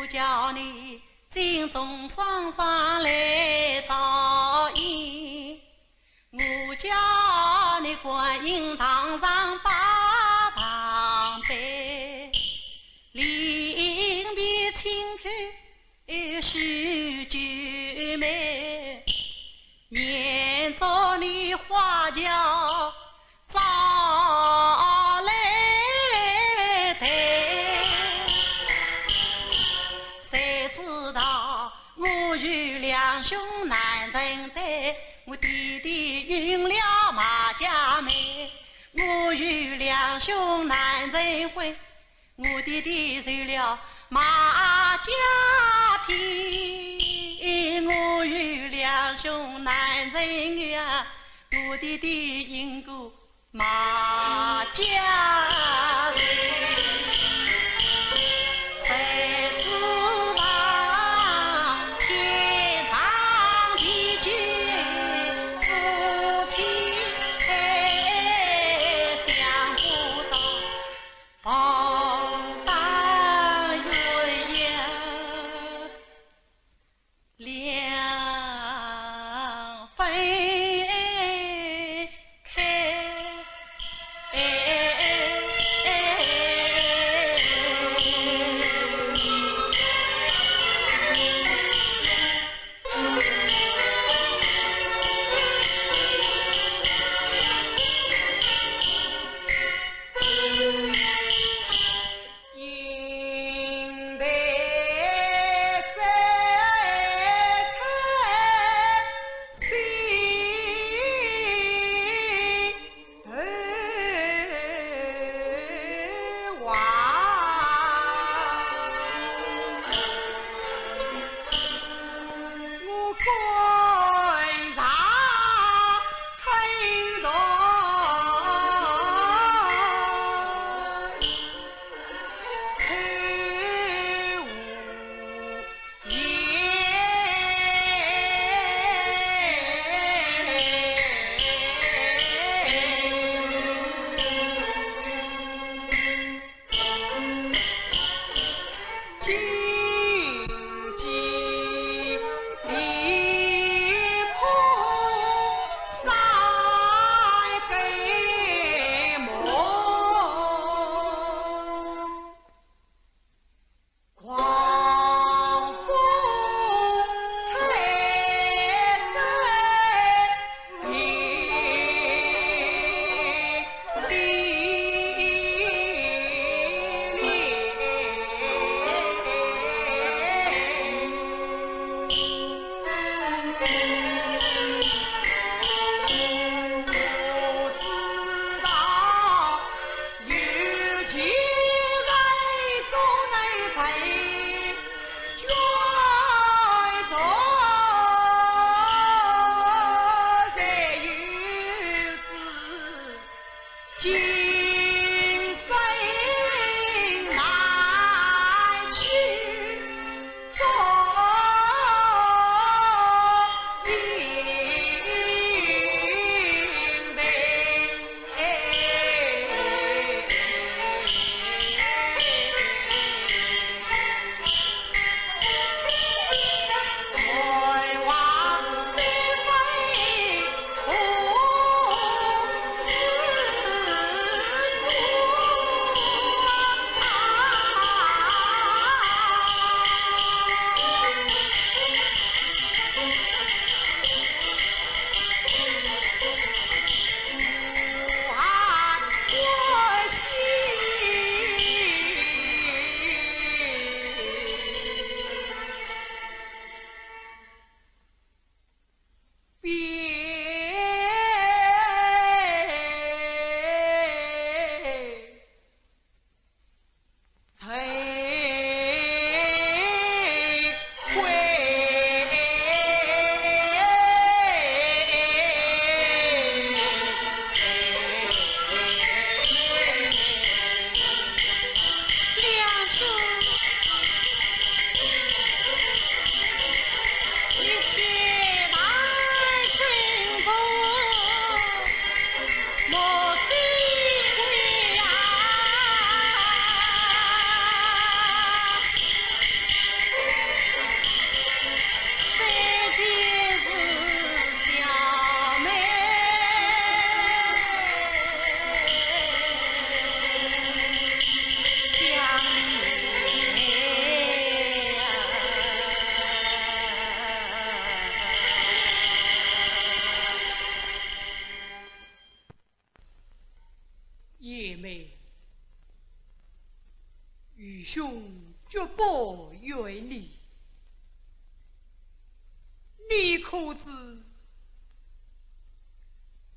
叫你金钟双双来照应，我叫你观音堂上把堂拜，临别轻看许九妹，念着你花轿早来抬，谁知道我与两兄难成对，我弟弟晕了马家妹，我与两兄难成婚，我弟弟受了马家聘，我与两兄难成缘，我弟弟因过马家人，谁知道天长地久，夫妻想不到报答鸳鸯两分开。银杯三彩，心头话。我观察青铜。荆棘离谱，塞北梦，狂风吹在林里不知道有情人终能陪，卷上才有知今生难去，风雨兄绝不怨你。你可知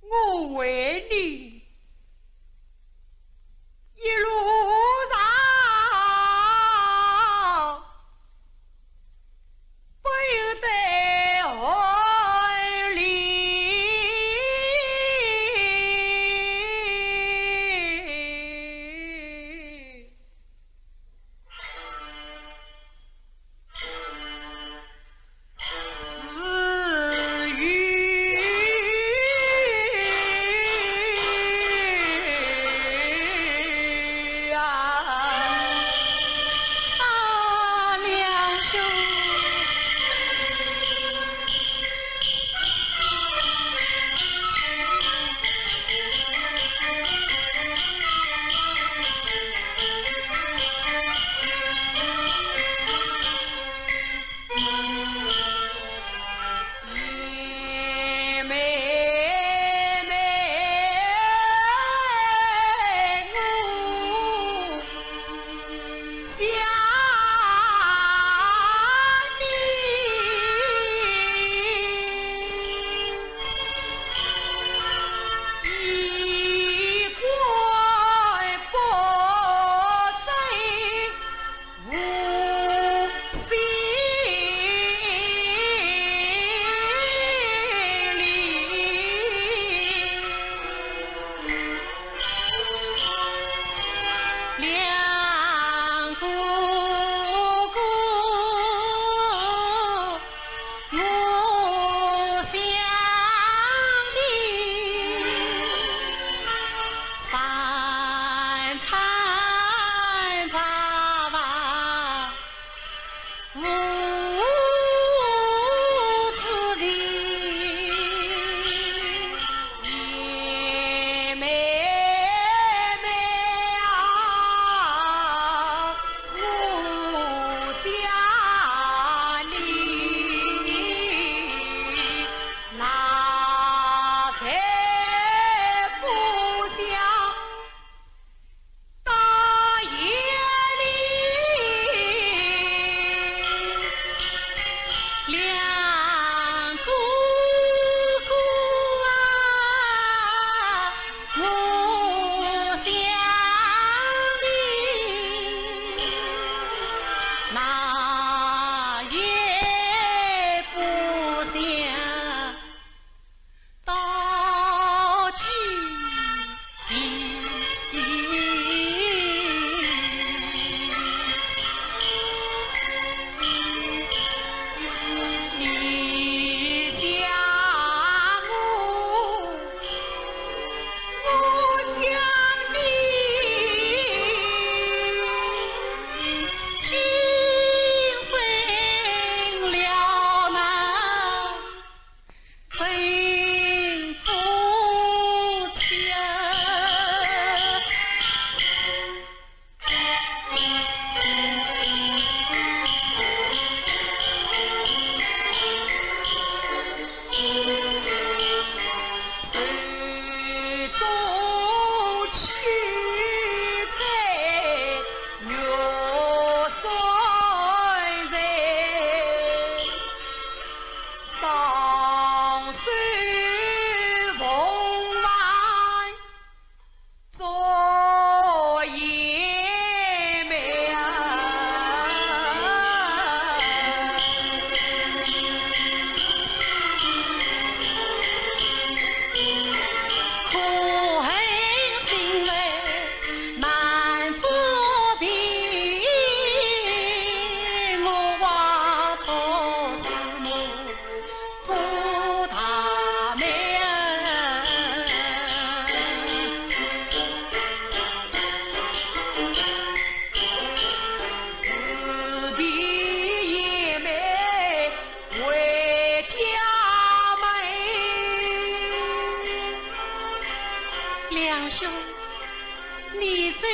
我为你一路上不由得爱你，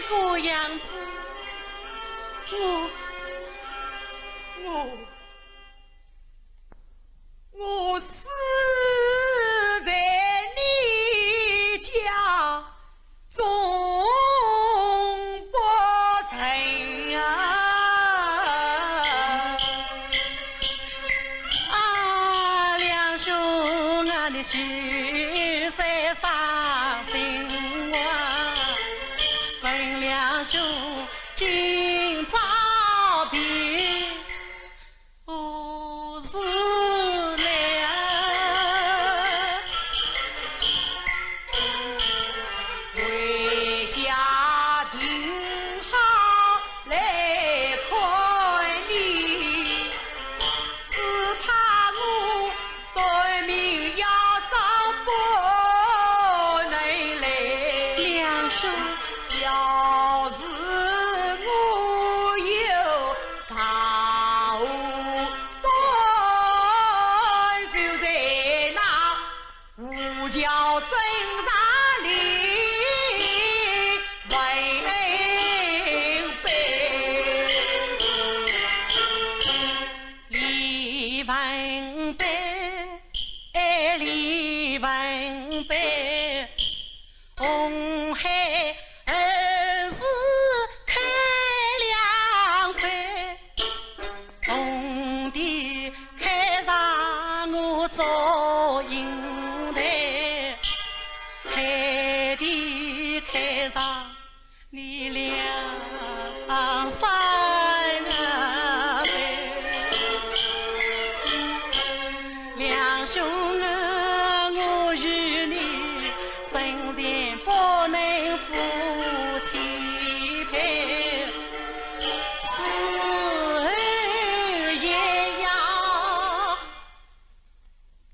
个样子，我死在你家中不成啊！你须再伤心啊！问两兄今朝别何时来？回家病好来看你，只怕我对面要上不能来。两兄，要是我有长短就在那五角镇上里问备，李文备，李文备，红海儿时开两块，红的开上我做银台，海的开上你两三杯。两兄儿，我与你生前不能夫妻配，死后也要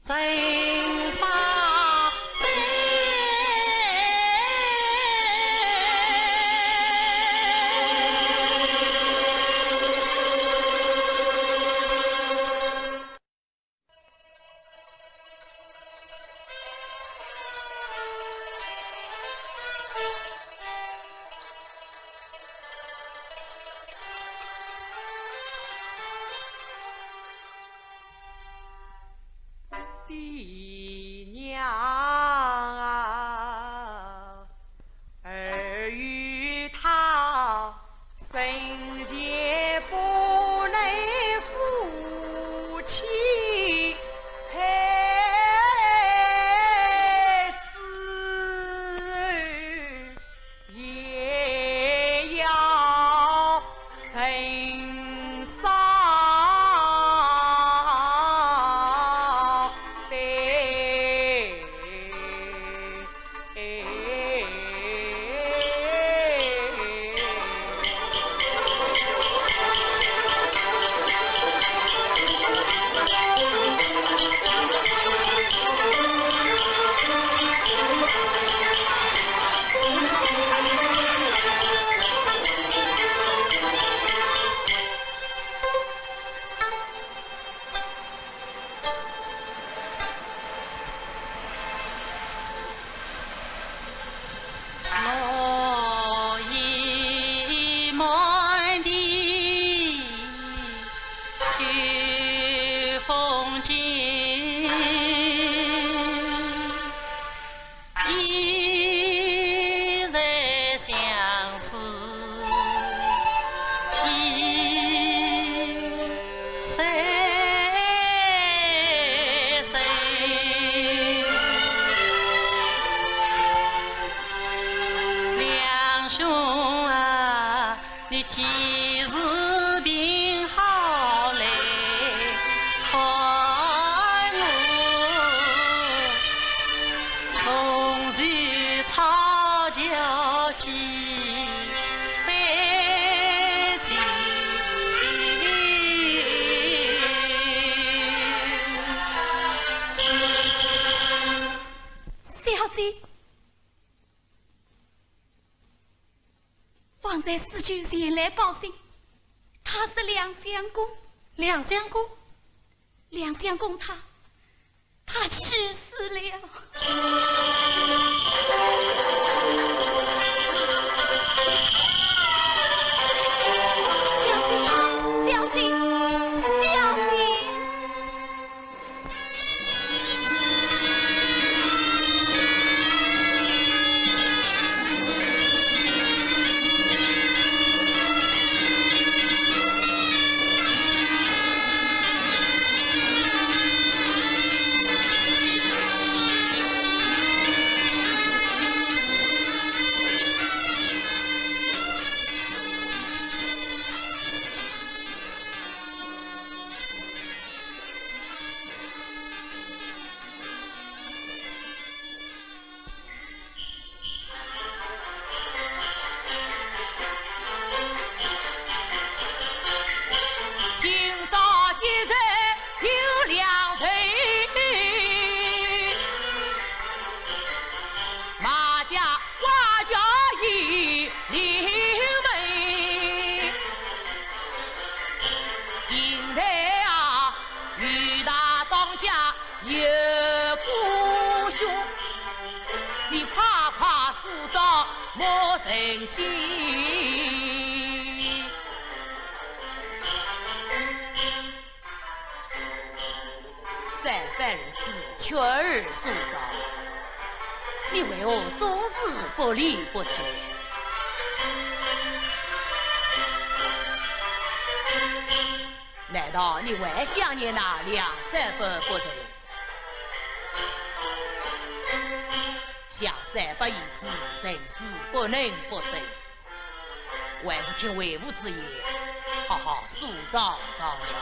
真上爹娘啊，儿与他生前不能夫妻配，死也要真上我已满地秋风劲，依然相思一岁岁。两兄啊，你几时病好来看我？从前吵架几杯酒，小姐。方才四舅前来报信，他是梁相公。梁相公，梁相公他去世了。小姐，小姐，小姐。有故兄，你快快诉状莫成心。三番如此，却而诉状，你为何总是不理不睬？难道你还想念那200-300不成？想300一事，生死不能不成，还是听为父之言，好好诉状上交。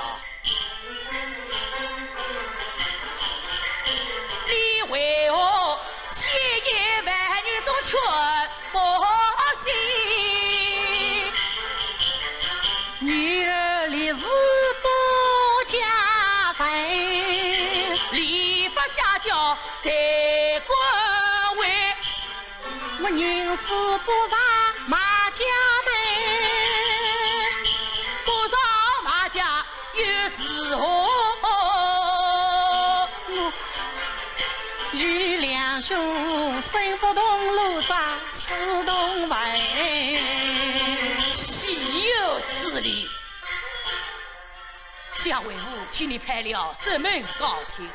你为何千言万语中全不信？女儿立誓不嫁人，立法家教谁管为？我宁死不上马家门，不上马家有时候。与两兄生不同路上死同坟，岂有此理！夏为父替你派了这门告亲，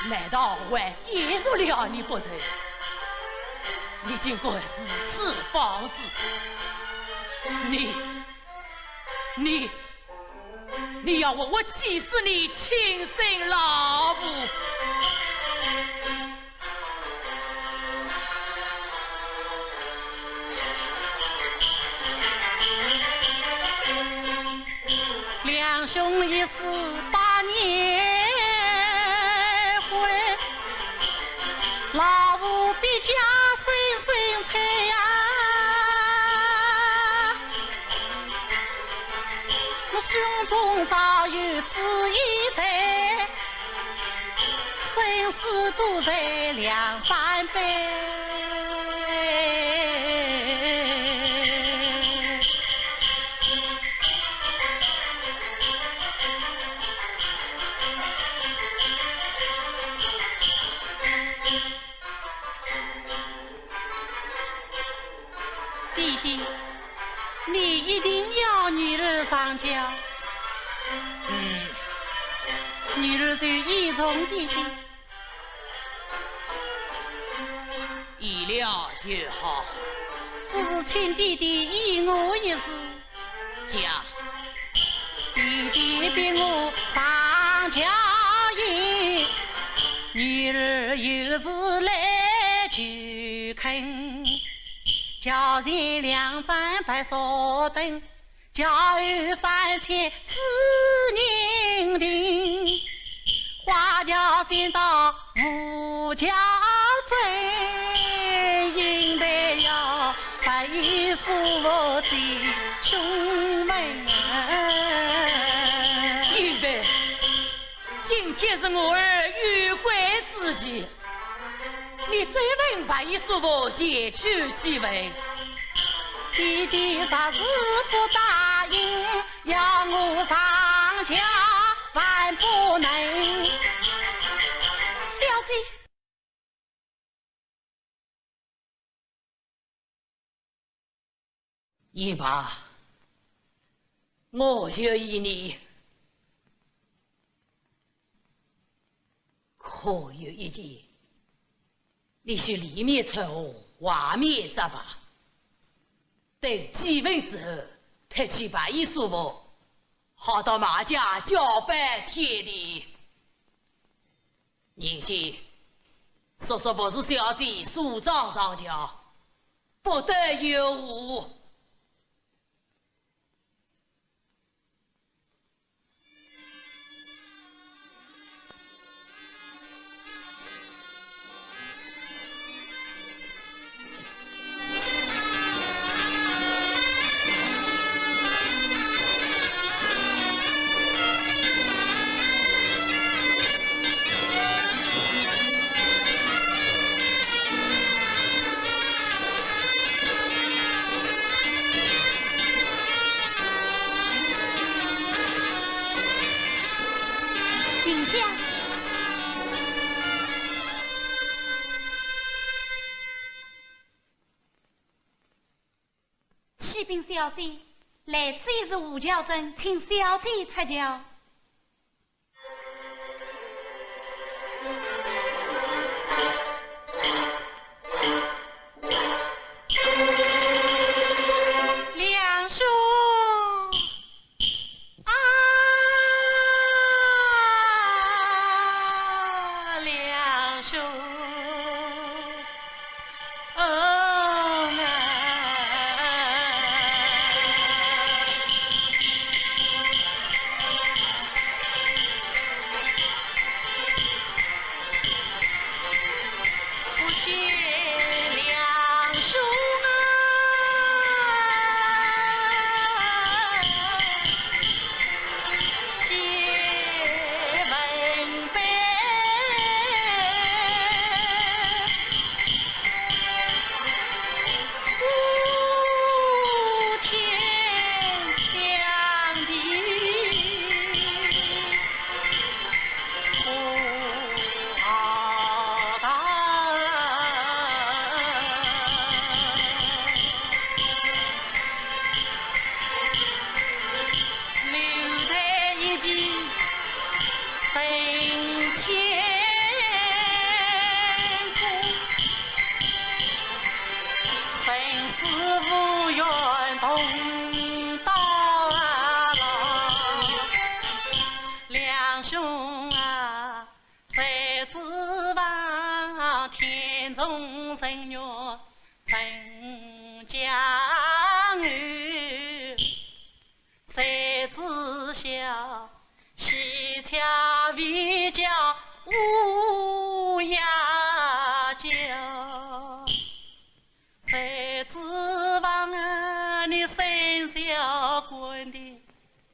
难道还颠覆了你不成？你竟敢如此放肆！你要我气死你亲生老母！两兄一死8年回，老母必家生财呀！我胸中早有旨意在，生死都在2-3杯。弟弟，你一定要女儿上轿。女儿就依从弟弟。依了就好。只是请弟弟依我一事。讲，弟弟逼我上轿迎，女儿有时来就肯。叫人2盏白烧灯，叫后3千知人听。花轿先到吴家镇，应得要背书我的兄妹。应得，今天是我儿玉桂之际。你再问把一说我前去即位，弟弟啥事不答应，要我上轿万不能。小姐，一把，我就依你。可有一件，你须里面传话，外面责罚。等继位之后，特去把一说服，好到马家交办天地。宁信，叔叔不是小姐诉状上交，不得有误。殿下，请小姐，来此已是吴教镇，请小姐出教。梁兄啊，梁兄，不见梁兄啊，借文杯，呼天抢地，浩荡，留在一边曾千古，生死无缘同到老。梁兄啊，谁指望天中人月曾江岸？谁知晓西桥未叫乌鸦叫？谁指望你生小官的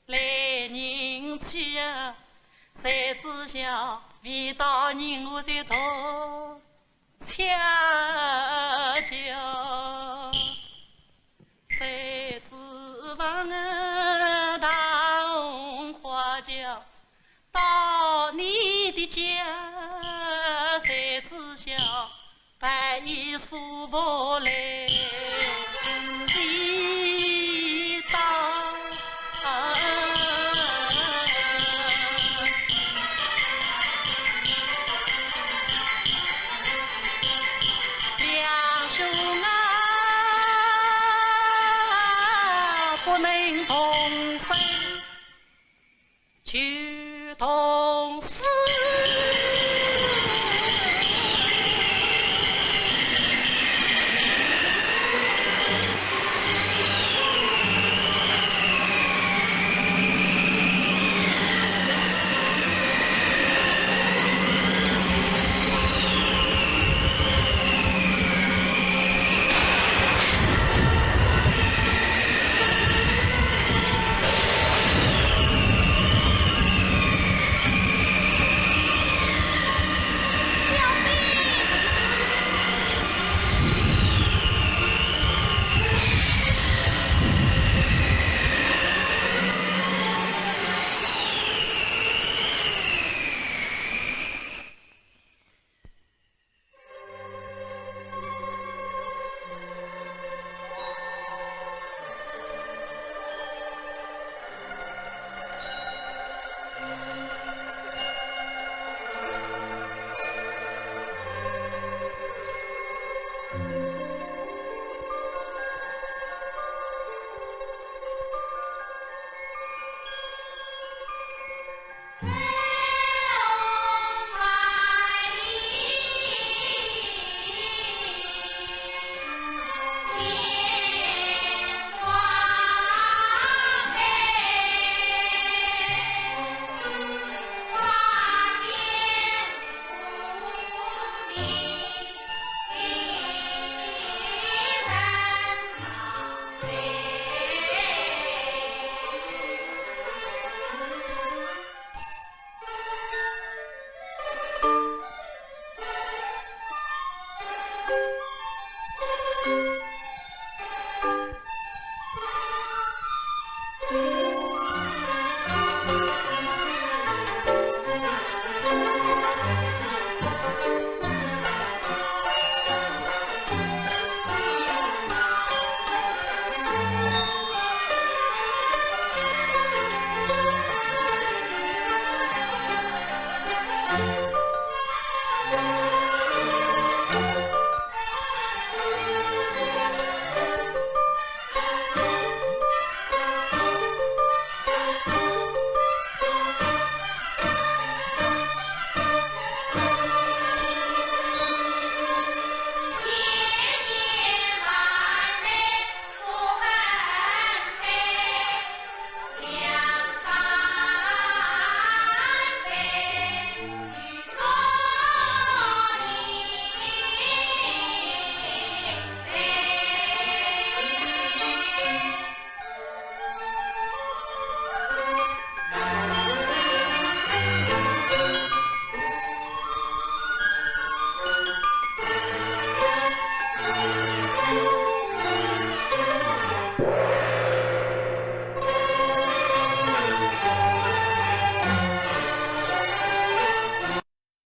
来人气啊？谁知晓未到人我在头恰叫？谁指望大红花轿到你的家？谁知晓白衣素袍来一道？梁兄啊，不能同生就同死。哎